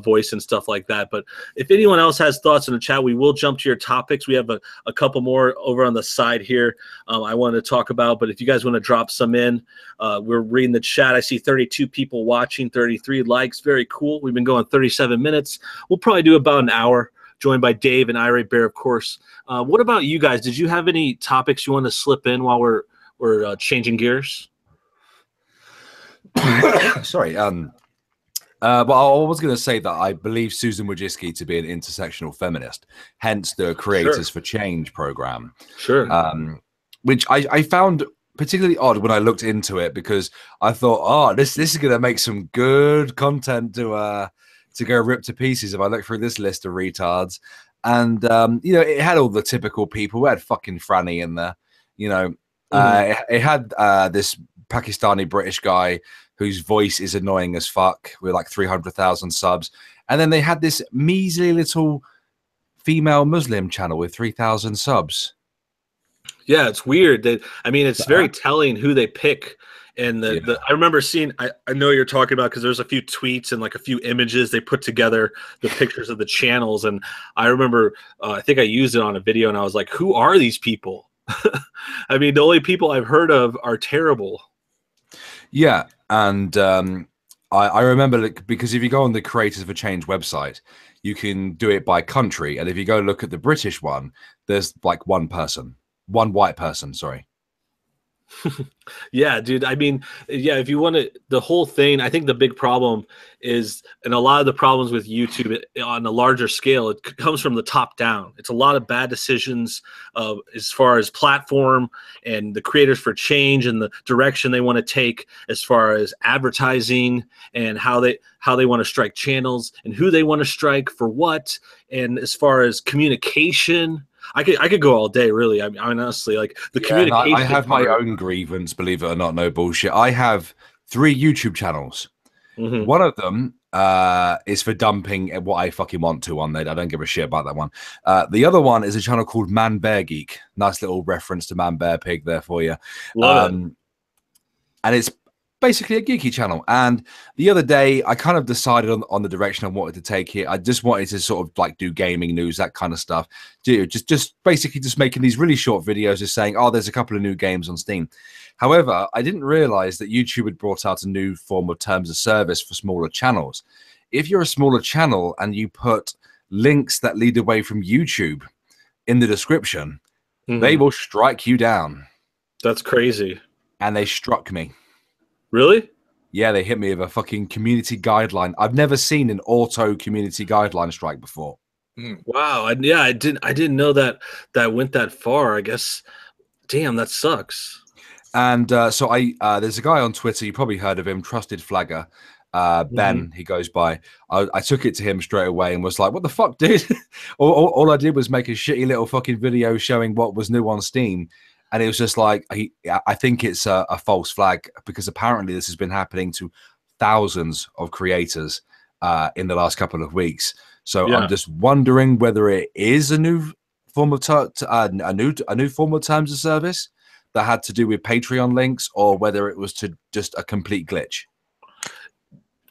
voice and stuff like that. But if anyone else has thoughts in the chat, we will jump to your topics. We have a couple more over on the side here I want to talk about. But if you guys want to drop some in, we're reading the chat. I see 32 people watching, 33 likes. Very cool. We've been going 37 minutes. We'll probably do about an hour. Joined by Dave and Irate Bear, of course. What about you guys? Did you have any topics you want to slip in while we're changing gears? Sorry. Well, I was going to say that I believe Susan Wojcicki to be an intersectional feminist, hence the Creators for Change program. Sure. Which I found particularly odd when I looked into it, because I thought, oh, this is going to make some good content to go rip to pieces if I look through this list of retards. And, it had all the typical people. We had fucking Franny in there, It had this Pakistani British guy whose voice is annoying as fuck with like 300,000 subs. And then they had this measly little female Muslim channel with 3,000 subs. Yeah, it's weird. It's very telling who they pick. And I remember seeing, I know you're talking about, because there's a few tweets and like a few images they put together, the pictures of the channels. And I remember, I think I used it on a video, and I was like, who are these people? I mean, the only people I've heard of are terrible. Yeah. And I remember, because if you go on the Creators for Change website, you can do it by country. And if you go look at the British one, there's like one white person, sorry. Yeah, dude. I mean, yeah, if you want to, the whole thing, I think the big problem is, and a lot of the problems with YouTube on a larger scale, it comes from the top down. It's a lot of bad decisions as far as platform and the Creators for Change and the direction they want to take as far as advertising and how they want to strike channels and who they want to strike for what, and as far as communication. I could go all day, really. I mean, honestly, like the communication. I have my own grievance, believe it or not. No bullshit. I have 3 YouTube channels. One of them is for dumping what I fucking want to on there. I don't give a shit about that one. The other one is a channel called Man Bear Geek. Nice little reference to Man Bear Pig there for you. Love it. And it's basically a geeky channel. And the other day, I kind of decided on the direction I wanted to take it. I just wanted to sort of like do gaming news, that kind of stuff. Just basically just making these really short videos, just saying, oh, there's a couple of new games on Steam. However, I didn't realize that YouTube had brought out a new form of terms of service for smaller channels. If you're a smaller channel and you put links that lead away from YouTube in the description, they will strike you down. That's crazy. And they struck me. Really? Yeah, they hit me with a fucking community guideline. I've never seen an auto community guideline strike before. Wow. I didn't know that went that far. I guess. Damn, that sucks. And so there's a guy on Twitter. You probably heard of him, Trusted Flagger. Ben, he goes by. I took it to him straight away and was like, "What the fuck, dude?" all I did was make a shitty little fucking video showing what was new on Steam. And it was just like, I think it's a false flag, because apparently this has been happening to thousands of creators in the last couple of weeks. So I'm just wondering whether it is a new form of a new form of terms of service that had to do with Patreon links, or whether it was just a complete glitch.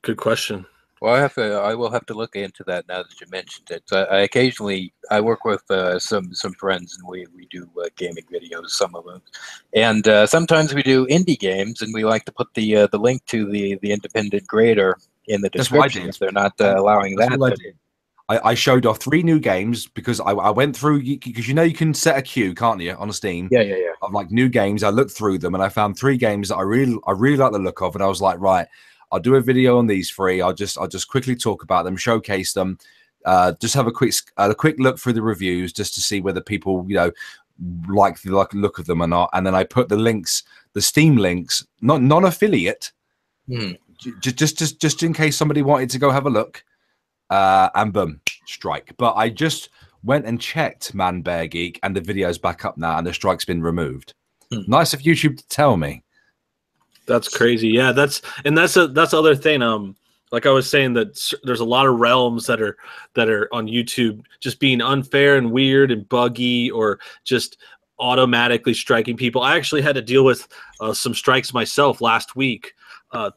Good question. Well, I will have to look into that now that you mentioned it. I occasionally work with some friends, and we do gaming videos, some of them, and sometimes we do indie games, and we like to put the link to the independent grader in the description if they're not allowing that. I showed off 3 new games because I went through, because you know you can set a queue, can't you, on Steam? Yeah. Of like new games. I looked through them and I found 3 games that I really like the look of, and I was like, right, I'll do a video on these 3. I'll just quickly talk about them, showcase them, just have a quick look through the reviews just to see whether people, you know, like the look of them or not. And then I put the links, the Steam links, not non-affiliate, just in case somebody wanted to go have a look. And boom, strike. But I just went and checked Man Bear Geek, and the video's back up now, and the strike's been removed. Nice of YouTube to tell me. That's crazy. Yeah, that's the other thing. Like I was saying, that there's a lot of realms that are on YouTube just being unfair and weird and buggy, or just automatically striking people. I actually had to deal with some strikes myself last week.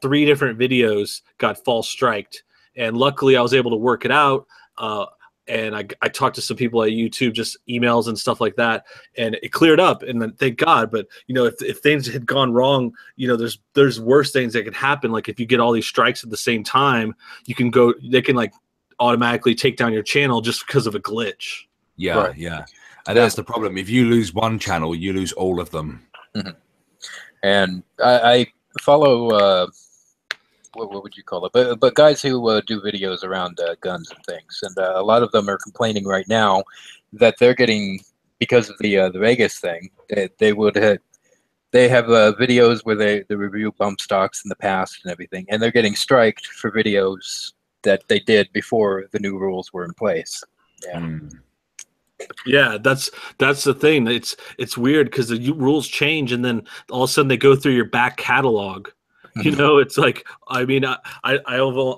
3 different videos got false striked. And luckily, I was able to work it out. And I talked to some people at YouTube, just emails and stuff like that, and it cleared up. And then thank God. But you know, if things had gone wrong, you know, there's worse things that could happen. Like if you get all these strikes at the same time, they can like automatically take down your channel just because of a glitch. Yeah, right. Yeah. And that's the problem. If you lose one channel, you lose all of them. And I follow. What would you call it? But guys who do videos around guns and things, and a lot of them are complaining right now that they're getting, because of the Vegas thing, they have videos where they review bump stocks in the past and everything, and they're getting striked for videos that they did before the new rules were in place. Yeah. Yeah, that's the thing. It's weird because the rules change, and then all of a sudden they go through your back catalog. You know, it's like, I mean,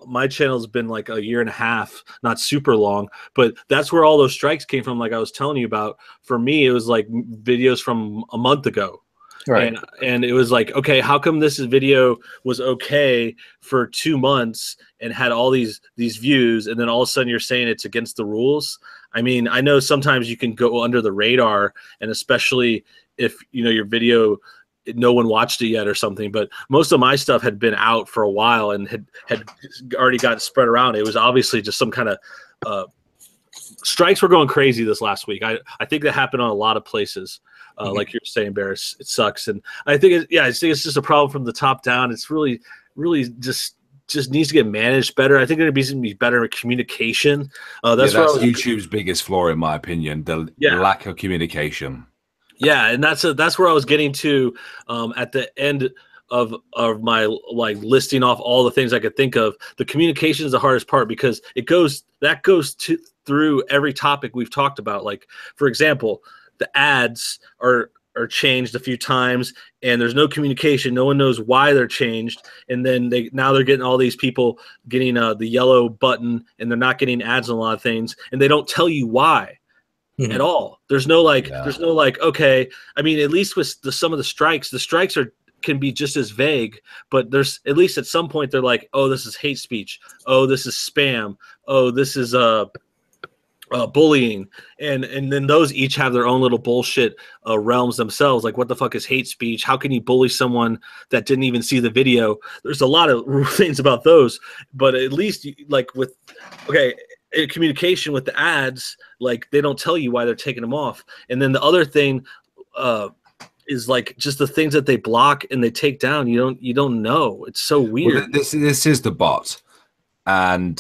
my channel's been like a year and a half, not super long, but that's where all those strikes came from. Like I was telling you about, for me, it was like videos from a month ago. Right. And it was like, okay, how come this video was okay for 2 months and had all these views, and then all of a sudden you're saying it's against the rules? I mean, I know sometimes you can go under the radar, and especially if, you know, your video, no one watched it yet or something, but most of my stuff had been out for a while and had already gotten spread around. It was obviously just some kind of strikes were going crazy this last week. I think that happened on a lot of places. Like you're saying, Barris, it sucks. And I think I think it's just a problem from the top down. It's really just needs to get managed better. I think there needs to be better communication. That's YouTube's biggest flaw, in my opinion, the lack of communication. Yeah, and that's where I was getting to at the end of my like listing off all the things I could think of. The communication is the hardest part, because it goes through every topic we've talked about. Like, for example, the ads are are changed a few times, and there's no communication. No one knows why they're changed, and then now they're getting all these people getting the yellow button, and they're not getting ads on a lot of things, and they don't tell you why at all. There's no okay. I mean, at least with some of the strikes can be just as vague, but there's at least at some point they're like, oh, this is hate speech. Oh, this is spam. Oh, this is bullying, and then those each have their own little bullshit realms themselves. Like, what the fuck is hate speech? How can you bully someone that didn't even see the video? There's a lot of things about those, but at least communication with the ads, like they don't tell you why they're taking them off. And then the other thing is like just the things that they block and they take down. You don't know. It's so weird. Well, this is the bot. And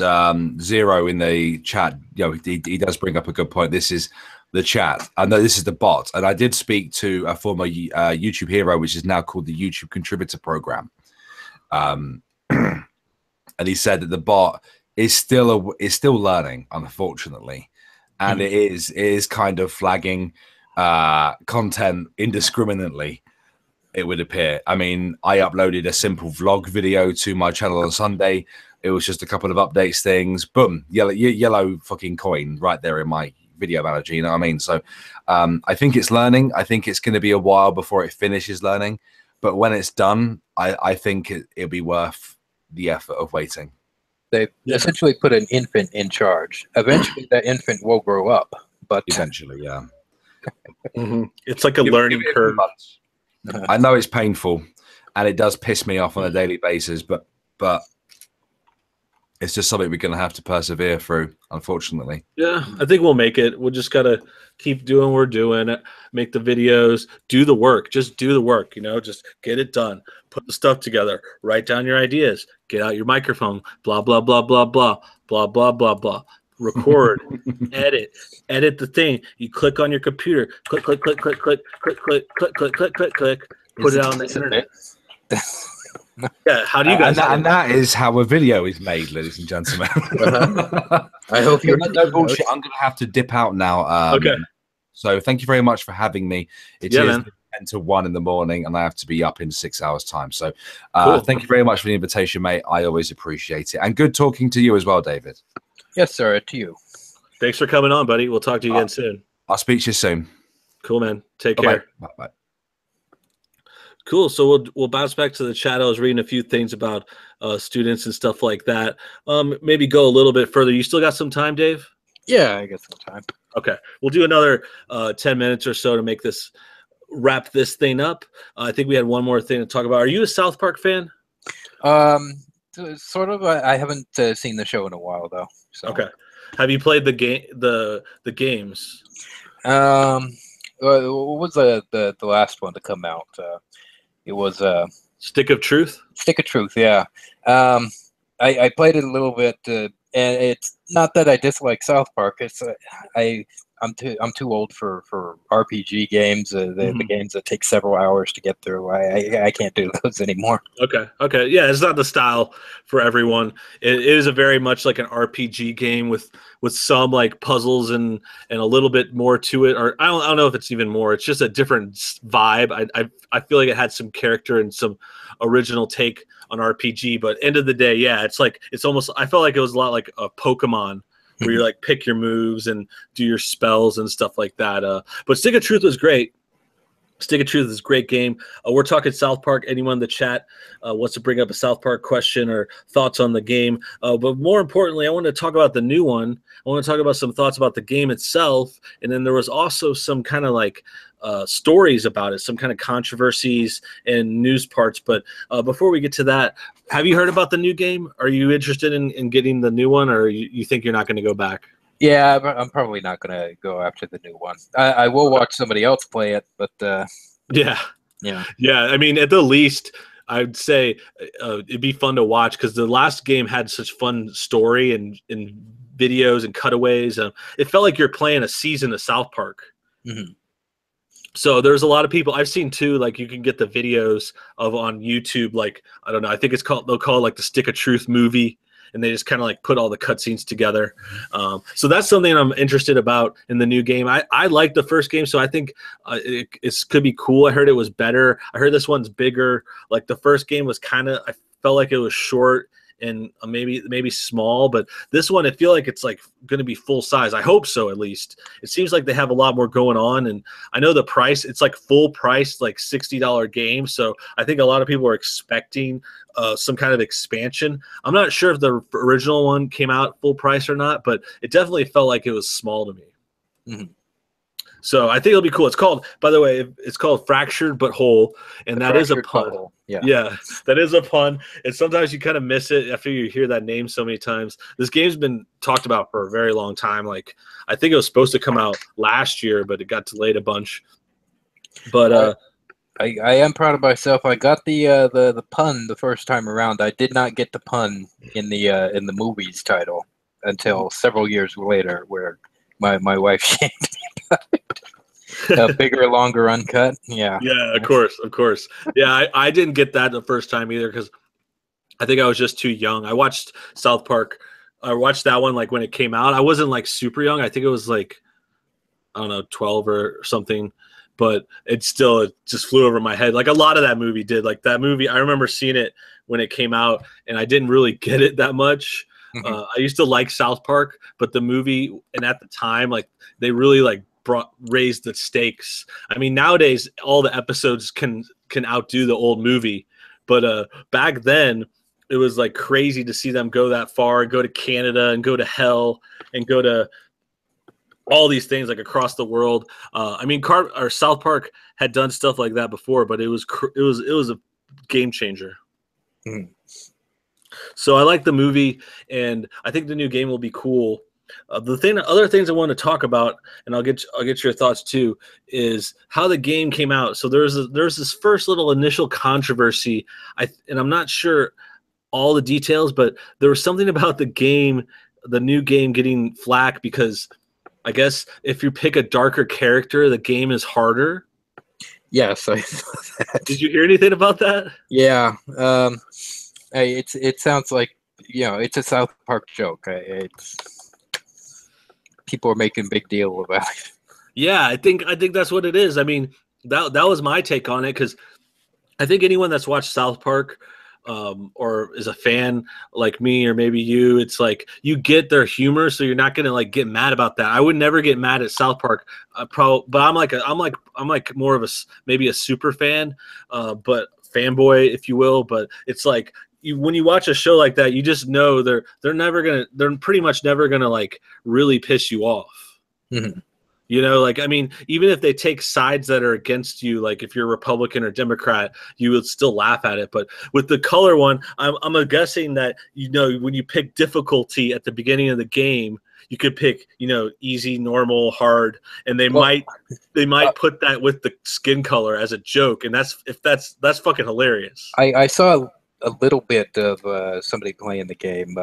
Zero in the chat, he does bring up a good point. This is the chat. I know this is the bot. And I did speak to a former YouTube hero, which is now called the YouTube Contributor Program. And he said that the bot is still learning, unfortunately. And it is kind of flagging content indiscriminately, it would appear. I mean, I uploaded a simple vlog video to my channel on Sunday. It was just a couple of updates things. Boom, yellow fucking coin right there in my video manager. You know what I mean? So I think it's learning. I think it's going to be a while before it finishes learning. But when it's done, I think it'll be worth the effort of waiting. They essentially put an infant in charge. Eventually, that infant will grow up. But eventually, yeah. It's like a learning curve. I know it's painful, and it does piss me off on a daily basis, but it's just something we're going to have to persevere through, unfortunately. Yeah, I think we'll make it. We'll just got to keep doing what we're doing, make the videos, do the work. Just do the work, just get it done. Put the stuff together. Write down your ideas. Get out your microphone. Blah, blah, blah, blah, blah, blah, blah, blah, blah. Record, edit the thing. You click on your computer. Click, click, click, click, click, click, click, click, click, click, click, click. Put it on the internet. Yeah, how do you guys? And that is how a video is made, ladies and gentlemen. I hope you're no bullshit. I'm going to have to dip out now. Okay. So thank you very much for having me. It is man. 10 to 1 in the morning, and I have to be up in 6 hours' time. So cool. Thank you very much for the invitation, mate. I always appreciate it, and good talking to you as well, David. Yes, sir. To you. Thanks for coming on, buddy. We'll talk to you again soon. I'll speak to you soon. Cool, man. Take care. Bye. Cool. So we'll bounce back to the chat. I was reading a few things about students and stuff like that. Maybe go a little bit further. You still got some time, Dave? Yeah, I got some time. Okay. We'll do another 10 minutes or so to wrap this thing up. I think we had one more thing to talk about. Are you a South Park fan? Sort of. I haven't seen the show in a while, though. So. Okay. Have you played the games? What was the last one to come out? It was Stick of Truth. Stick of Truth, yeah. I played it a little bit, and it's not that I dislike South Park. It's I'm too old for RPG games. The games that take several hours to get through. I can't do those anymore. Okay. Yeah, it's not the style for everyone. It is a very much like an RPG game with some like puzzles and a little bit more to it. Or I don't know if it's even more. It's just a different vibe. I feel like it had some character and some original take on RPG. But end of the day, yeah, it's almost. I felt like it was a lot like a Pokemon, where you like pick your moves and do your spells and stuff like that. But Stick of Truth was great. Stick of Truth is a great game. We're talking South Park. Anyone in the chat wants to bring up a South Park question or thoughts on the game. But more importantly, I want to talk about the new one. I want to talk about some thoughts about the game itself. And then there was also some kind of like stories about it, some kind of controversies and news parts. But before we get to that, have you heard about the new game? Are you interested in getting the new one, or you think you're not going to go back? Yeah, I'm probably not going to go after the new one. I will watch somebody else play it, but yeah. I mean, at the least, I'd say it'd be fun to watch because the last game had such fun story and videos and cutaways. It felt like you're playing a season of South Park. Mm-hmm. So there's a lot of people I've seen too. Like you can get the videos of on YouTube. Like I don't know. I think they'll call it like the Stick of Truth movie. and they just kind of like put all the cutscenes together. So that's something I'm interested about in the new game. I like the first game, so I think it could be cool. I heard it was better. I heard this one's bigger. Like the first game was kind of, I felt like it was short and maybe small, but this one, I feel like it's like going to be full size. I hope so, at least. It seems like they have a lot more going on, and I know the price, it's like full price, like $60 game, so I think a lot of people are expecting some kind of expansion. I'm not sure if the original one came out full price or not, but it definitely felt like it was small to me. Mm-hmm. So I think it'll be cool. It's called, by the way, it's called Fractured But Whole, and that is a pun. Yeah, that is a pun. And sometimes you kind of miss it after you hear that name so many times. This game's been talked about for a very long time. Like, I think it was supposed to come out last year, but it got delayed a bunch. But I am proud of myself. I got the pun the first time around. I did not get the pun in the movie's title until several years later, where my wife shamed me about it. Bigger, longer, uncut. Yeah. Yeah, of course. Yeah, I didn't get that the first time either because I think I was just too young. I watched South Park. I watched that one like when it came out. I wasn't like super young. I think it was like, I don't know, 12 or something. But it just flew over my head. Like a lot of that movie did. Like that movie, I remember seeing it when it came out, and I didn't really get it that much. I used to like South Park, but the movie, and at the time, like they really like raised the stakes. I mean, nowadays all the episodes can outdo the old movie, but back then it was like crazy to see them go that far, go to Canada and go to hell and go to all these things like across the world. I mean, South Park had done stuff like that before, but it was a game changer. Mm. So I like the movie, and I think the new game will be cool. Other things I want to talk about, and I'll get your thoughts too, is how the game came out. So there's this first little initial controversy, and I'm not sure all the details, but there was something about the new game getting flack because I guess if you pick a darker character, the game is harder. Yes, I saw that. Did you hear anything about that? Yeah, it sounds like it's a South Park joke. People are making a big deal about it. Yeah, I think that's what it is. I mean, that was my take on it because I think anyone that's watched South Park or is a fan like me or maybe you, it's like you get their humor, so you're not gonna like get mad about that. I would never get mad at South Park, but I'm like more of maybe a super fan, but fanboy, if you will. But it's like when you watch a show like that, you just know they're pretty much never gonna like really piss you off. Mm-hmm. Like, I mean, even if they take sides that are against you, like if you're Republican or Democrat, you would still laugh at it. But with the color one, I'm guessing that, when you pick difficulty at the beginning of the game, you could pick, easy, normal, hard, and they might put that with the skin color as a joke. And that's fucking hilarious. I saw a little bit of somebody playing the game.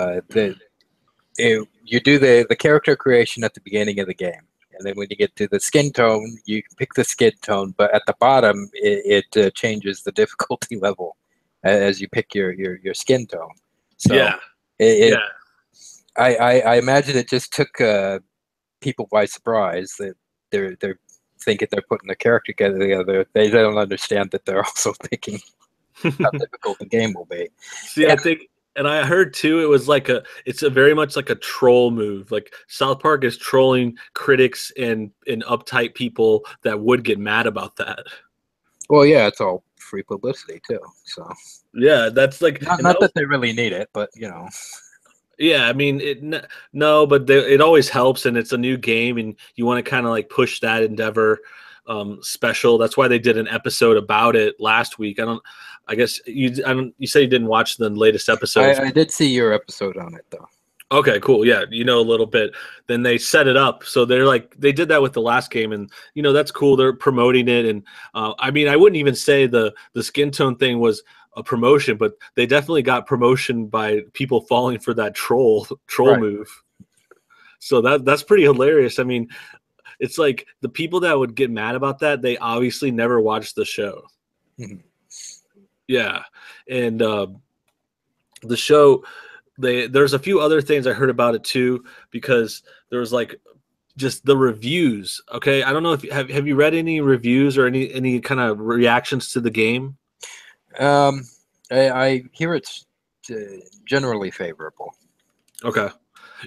You do the character creation at the beginning of the game. And then when you get to the skin tone, you can pick the skin tone, but at the bottom, it changes the difficulty level as you pick your skin tone. So yeah. I imagine it just took people by surprise that they're thinking they're putting the character together. They don't understand that they're also picking how difficult the game will be. See, I think. And I heard too, it was like it's very much like a troll move. Like South Park is trolling critics and uptight people that would get mad about that. Well, yeah, it's all free publicity too. So yeah, that's like not that they really need it, but Yeah, I mean, but it always helps, and it's a new game, and you want to kind of like push that endeavor special. That's why they did an episode about it last week. I guess you said you didn't watch the latest episode. I did see your episode on it though. Okay, cool. Yeah, a little bit. Then they set it up. So they did that with the last game, and that's cool. They're promoting it, and I mean, I wouldn't even say the skin tone thing was a promotion, but they definitely got promotion by people falling for that troll right. move. So that's pretty hilarious. I mean, it's like the people that would get mad about that, they obviously never watched the show. Mm-hmm. Yeah, and the show, there's a few other things I heard about it too, because there was like just the reviews. Okay, I don't know if have you read any reviews or any kind of reactions to the game? I hear it's generally favorable. Okay.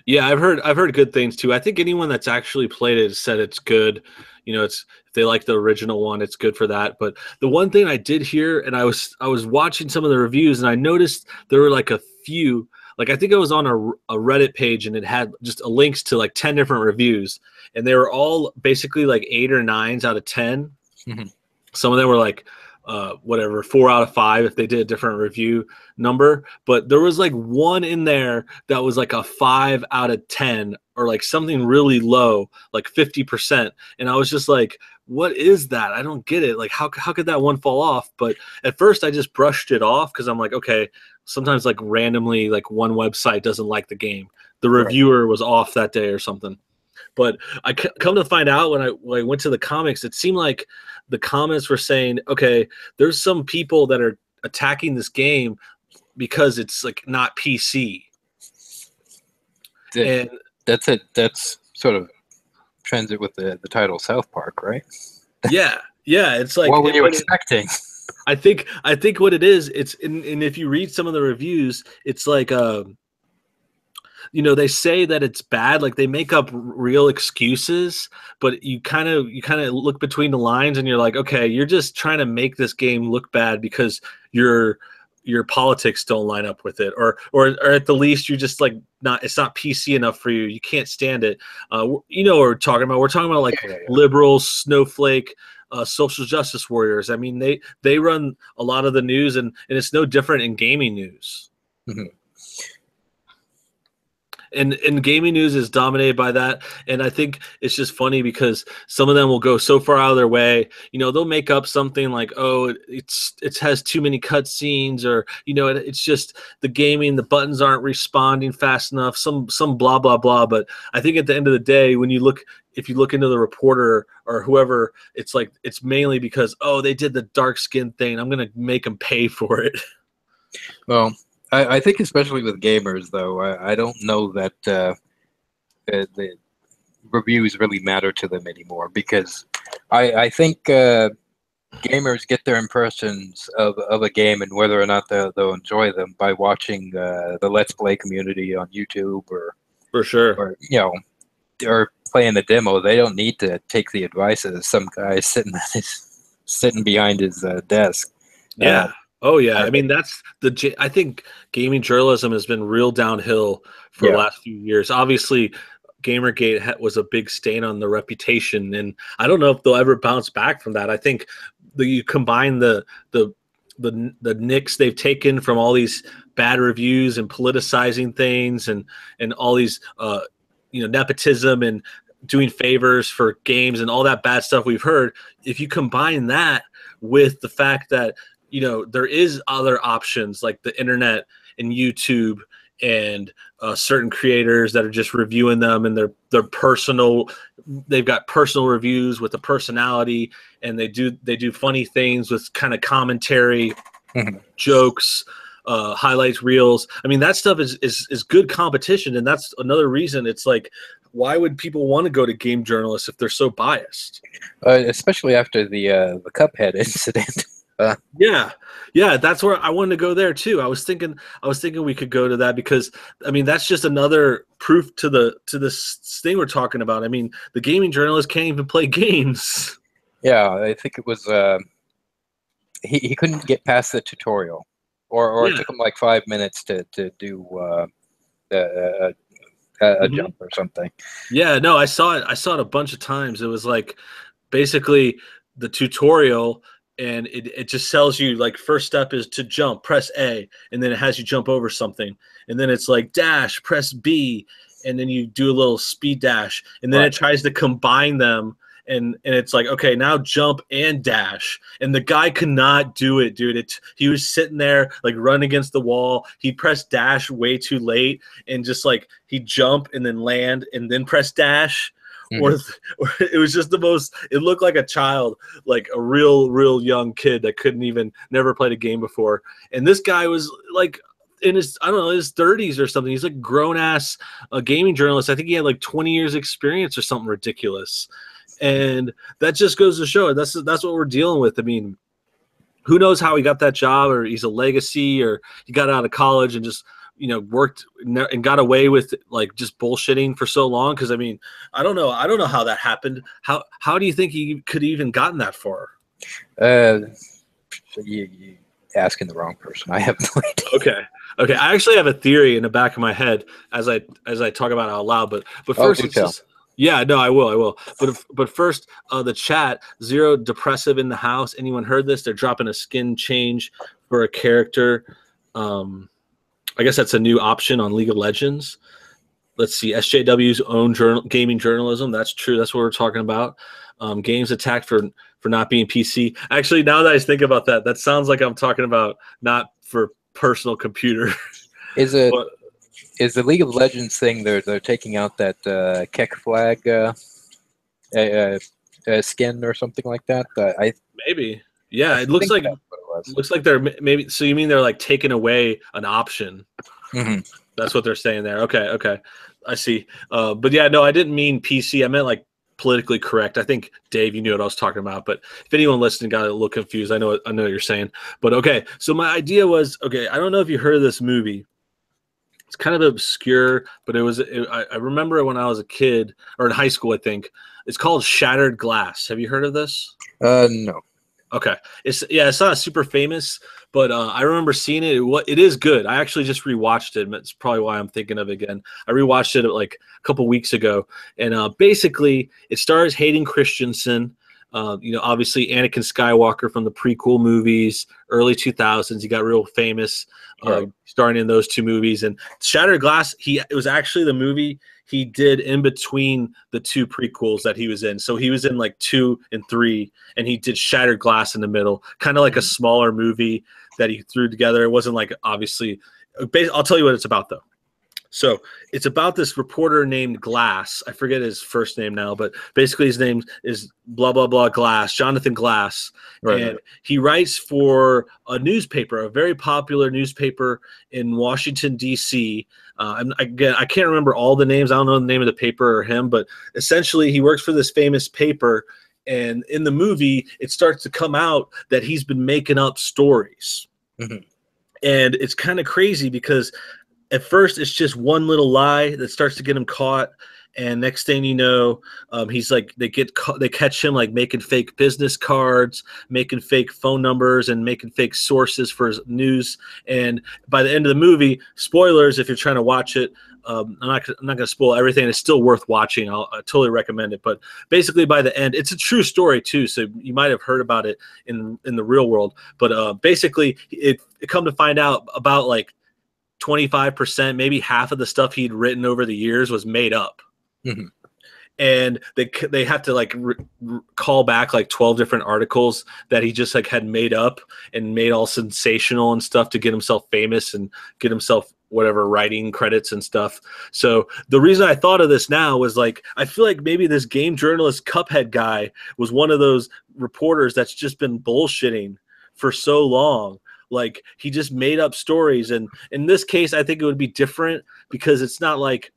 Yeah, I've heard good things too. I think anyone that's actually played it said it's good. You know, it's if they like the original one, it's good for that. But the one thing I did hear, and I was watching some of the reviews, and I noticed there were like a few. Like I think I was on a Reddit page, and it had just links to like 10 different reviews, and they were all basically like 8 or 9s out of 10. Mm-hmm. Some of them were like whatever 4 out of 5 if they did a different review number, but there was like one in there that was like a 5 out of 10 or like something really low, like 50%, and I was just like, what is that? I don't get it. Like how could that one fall off? But at first I just brushed it off because I'm like, okay, sometimes like randomly like one website doesn't like the game, the reviewer was off that day or something. But I come to find out when I went to the comics, it seemed like the comments were saying, okay, there's some people that are attacking this game because it's like not PC. And that's it. That's sort of transit with the title South Park, right? Yeah. It's like, what were you expecting? I think what it is, it's and if you read some of the reviews, it's like you know, they say that it's bad, like they make up real excuses, but you kind of look between the lines and you're like, okay, you're just trying to make this game look bad because your politics don't line up with it, or at the least you're just like it's not PC enough for you. You can't stand it. You know what we're talking about? We're talking about like liberals, snowflake, social justice warriors. I mean, they run a lot of the news, and it's no different in gaming news. Mm-hmm. And gaming news is dominated by that, and I think it's just funny because some of them will go so far out of their way. You know, they'll make up something like, "Oh, it has too many cutscenes," or you know, it's just the gaming, the buttons aren't responding fast enough. Some blah blah blah. But I think at the end of the day, if you look into the reporter or whoever, it's like it's mainly because they did the dark skin thing. I'm gonna make them pay for it. Well, I think especially with gamers, though, I don't know that the reviews really matter to them anymore, because I think gamers get their impressions of a game and whether or not they'll enjoy them by watching the Let's Play community on YouTube, or for sure, or you know, or playing the demo. They don't need to take the advice of some guy sitting behind his desk. Yeah. Oh yeah, I mean I think gaming journalism has been real downhill for the last few years. Obviously, Gamergate was a big stain on the reputation, and I don't know if they'll ever bounce back from that. I think you combine the nicks they've taken from all these bad reviews and politicizing things, and all these you know, nepotism and doing favors for games and all that bad stuff we've heard. If you combine that with the fact that, you know, there is other options like the internet and YouTube and certain creators that are just reviewing them, and they're personal. They've got personal reviews with a personality, and they do funny things with kind of commentary, jokes, highlights, reels. I mean, that stuff is good competition, and that's another reason it's like, why would people want to go to game journalists if they're so biased? Especially after the Cuphead incident. Yeah, that's where I wanted to go there too. I was thinking we could go to that, because I mean, that's just another proof to this thing we're talking about. I mean, the gaming journalist can't even play games. Yeah, I think it was he couldn't get past the tutorial, or it took him like 5 minutes to do a jump or something. Yeah, no, I saw it a bunch of times. It was like basically the tutorial, and it just tells you like, first step is to jump, press A, and then it has you jump over something, and then it's like dash, press B, and then you do a little speed dash, and then it tries to combine them, and it's like, okay, now jump and dash, and the guy could not do it, dude. He was sitting there like running against the wall. He pressed dash way too late, and just like he'd jump and then land and then press dash. Or it was just the most, it looked like a child, like a real young kid that never played a game before. And this guy was like, in his, I don't know, his 30s or something. He's like grown ass gaming journalist. I think he had like 20 years experience or something ridiculous. And that just goes to show that's what we're dealing with. I mean, who knows how he got that job, or he's a legacy, or he got out of college and just, you know, worked and got away with like just bullshitting for so long. Cause I mean, I don't know how that happened. How do you think he could even gotten that far? You asking the wrong person. I have no idea. Okay. I actually have a theory in the back of my head as I talk about it out loud, but first it's just, yeah, no, I will. But first, the chat, Zero Depressive in the house. Anyone heard this? They're dropping a skin change for a character. I guess that's a new option on League of Legends. Let's see, SJW's own gaming journalism. That's true. That's what we're talking about. Games attacked for not being PC. Actually, now that I think about that, that sounds like I'm talking about not for personal computer. Is it? Is the League of Legends thing they're taking out that Keck flag skin or something like that? Maybe. Yeah, it looks like they're maybe. So you mean they're like taking away an option? Mm-hmm. That's what they're saying there. Okay, I see. But yeah, no, I didn't mean PC. I meant like politically correct. I think Dave, you knew what I was talking about. But if anyone listening got a little confused, I know what you're saying. But okay, so my idea was, okay, I don't know if you heard of this movie. It's kind of obscure, but I remember it when I was a kid or in high school, I think. It's called Shattered Glass. Have you heard of this? No. Okay. It's not super famous, but I remember seeing it. It is good. I actually just rewatched it. It's probably why I'm thinking of it again. I rewatched it like a couple weeks ago, and basically it stars Hayden Christensen. You know, obviously Anakin Skywalker from the prequel movies, early 2000s. He got real famous starring in those two movies. And Shattered Glass, it was actually the movie he did in between the two prequels that he was in. So he was in like 2 and 3, and he did Shattered Glass in the middle, kind of like a smaller movie that he threw together. It wasn't like, obviously, I'll tell you what it's about though. So it's about this reporter named Glass. I forget his first name now, but basically his name is blah, blah, blah Glass, Jonathan Glass. Right. And he writes for a newspaper, a very popular newspaper in Washington, D.C. Again, I can't remember all the names. I don't know the name of the paper or him, but essentially he works for this famous paper. And in the movie, it starts to come out that he's been making up stories. Mm-hmm. And it's kind of crazy because at first, it's just one little lie that starts to get him caught, and next thing you know, he's like they catch him like making fake business cards, making fake phone numbers, and making fake sources for his news. And by the end of the movie, spoilers if you're trying to watch it, I'm not going to spoil everything. It's still worth watching. I totally recommend it. But basically, by the end, it's a true story too. So you might have heard about it in the real world. But basically, it come to find out about like 25%, maybe half of the stuff he'd written over the years was made up. Mm-hmm. And they have to like call back like 12 different articles that he just like had made up and made all sensational and stuff to get himself famous and get himself whatever writing credits and stuff. So the reason I thought of this now was like, I feel like maybe this game journalist Cuphead guy was one of those reporters that's just been bullshitting for so long. Like he just made up stories. And in this case, I think it would be different because it's not like,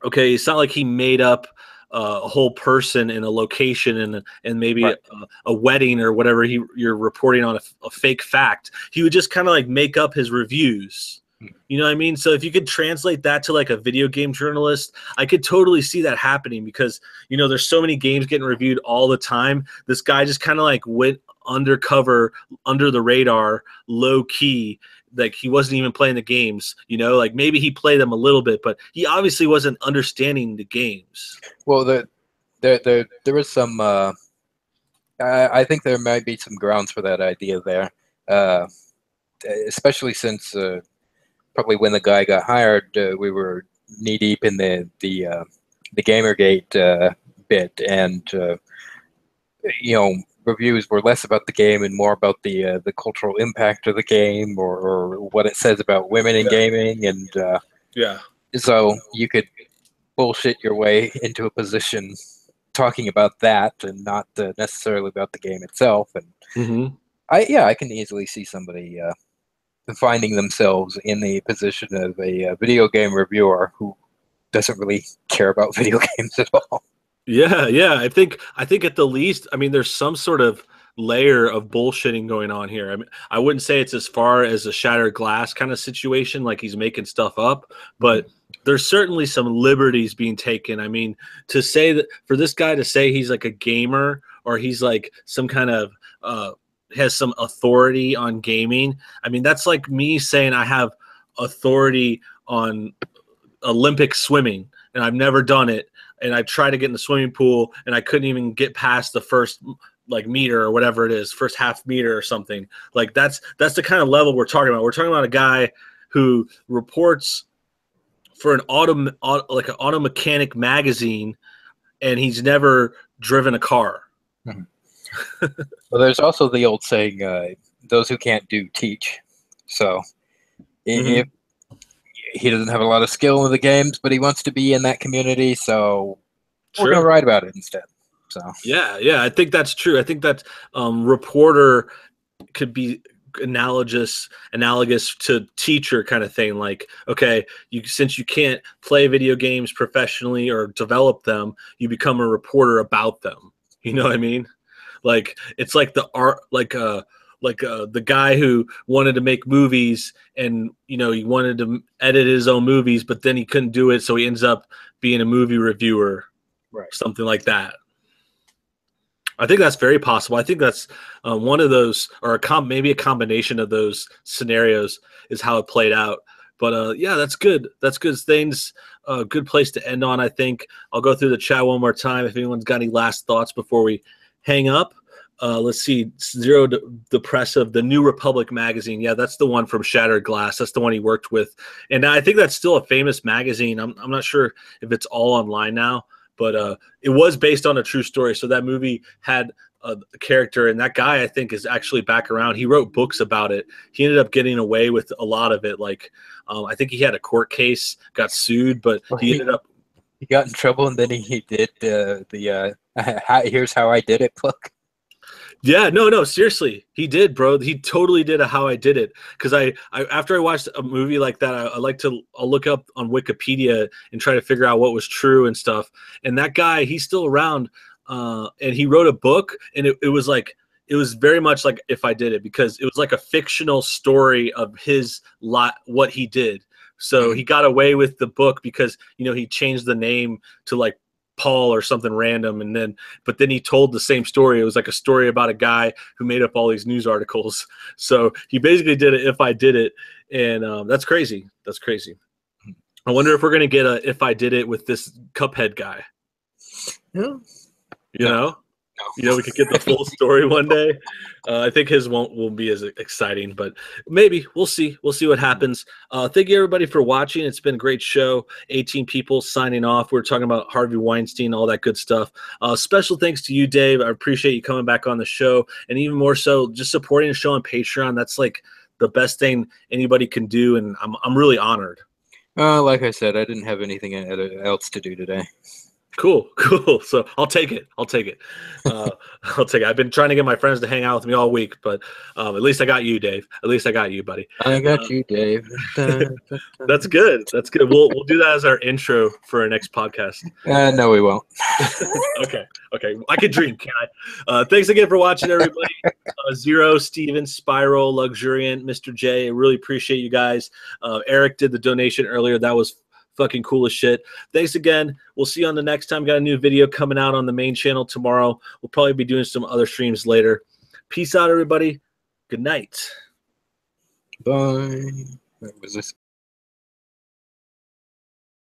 okay, it's not like he made up a whole person in a location and maybe right. a wedding or whatever you're reporting on a fake fact. He would just kind of like make up his reviews. You know what I mean? So if you could translate that to like a video game journalist, I could totally see that happening because, you know, there's so many games getting reviewed all the time. This guy just kind of like went undercover, under the radar, low key, like he wasn't even playing the games, you know, like maybe he played them a little bit, but he obviously wasn't understanding the games. Well, there was some, I think there might be some grounds for that idea there, especially since probably when the guy got hired, we were knee deep in the Gamergate bit, and you know, reviews were less about the game and more about the cultural impact of the game or what it says about women in gaming, and so you could bullshit your way into a position talking about that and not necessarily about the game itself. And I can easily see somebody finding themselves in the position of a video game reviewer who doesn't really care about video games at all. Yeah, yeah. I think at the least, I mean, there's some sort of layer of bullshitting going on here. I mean, I wouldn't say it's as far as a shattered glass kind of situation, like he's making stuff up, but there's certainly some liberties being taken. I mean, to say that for this guy to say he's like a gamer or he's like some kind of has some authority on gaming. I mean, that's like me saying I have authority on Olympic swimming and I've never done it. And I tried to get in the swimming pool and I couldn't even get past the first like meter or whatever it is, first half meter or something. Like that's the kind of level we're talking about. We're talking about a guy who reports for an like an auto mechanic magazine, and he's never driven a car. Well, there's also the old saying, those who can't do teach. So if he doesn't have a lot of skill in the games, but he wants to be in that community, so we're going to write about it instead. So yeah, I think that's true. I think that reporter could be analogous to teacher kind of thing. Like, okay, since you can't play video games professionally or develop them, you become a reporter about them. You know what I mean? Like it's like the art, like the guy who wanted to make movies and, you know, he wanted to edit his own movies, but then he couldn't do it. So he ends up being a movie reviewer, right? Something like that. I think that's very possible. I think that's one of those, or maybe a combination of those scenarios is how it played out. But yeah, that's good. That's good things. Good place to end on, I think. I'll go through the chat one more time if anyone's got any last thoughts before we hang up. Let's see, Zero Depressive, the New Republic magazine. Yeah, that's the one from Shattered Glass. That's the one he worked with. And I think that's still a famous magazine. I'm not sure if it's all online now, but it was based on a true story. So that movie had a character, and that guy, I think, is actually back around. He wrote books about it. He ended up getting away with a lot of it. Like, I think he had a court case, got sued, but he ended up. He got in trouble, and then he did Here's How I Did It book. Yeah, no, seriously, he did, bro. He totally did a How I Did It. Because I after I watched a movie like that, I like to look up on Wikipedia and try to figure out what was true and stuff. And that guy, he's still around, and he wrote a book, and it was like, it was very much like If I Did It, because it was like a fictional story of his what he did. So he got away with the book because, you know, he changed the name to like Paul or something random, but then he told the same story. It was like a story about a guy who made up all these news articles. So he basically did it If I Did It, and that's crazy. That's crazy. I wonder if we're gonna get a If I Did It with this Cuphead guy. No. You know? You know, we could get the full story one day. I think his won't be as exciting, but maybe we'll see. We'll see what happens. Thank you everybody for watching. It's been a great show. 18 people signing off. We're talking about Harvey Weinstein, all that good stuff. Special thanks to you, Dave. I appreciate you coming back on the show, and even more so, just supporting the show on Patreon. That's like the best thing anybody can do, and I'm really honored. Like I said, I didn't have anything else to do today. Cool. So I'll take it. I'll take it. I've been trying to get my friends to hang out with me all week, but at least I got you, Dave. At least I got you, buddy. I got you, Dave. That's good. That's good. We'll do that as our intro for our next podcast. No, we won't. Okay. I could dream, can I? Thanks again for watching, everybody. Zero, Steven, Spiral, Luxuriant, Mr. J. I really appreciate you guys. Eric did the donation earlier. That was fucking cool as shit. Thanks again. We'll see you on the next time. Got a new video coming out on the main channel tomorrow. We'll probably be doing some other streams later. Peace out, everybody. Good night. Bye. What was this?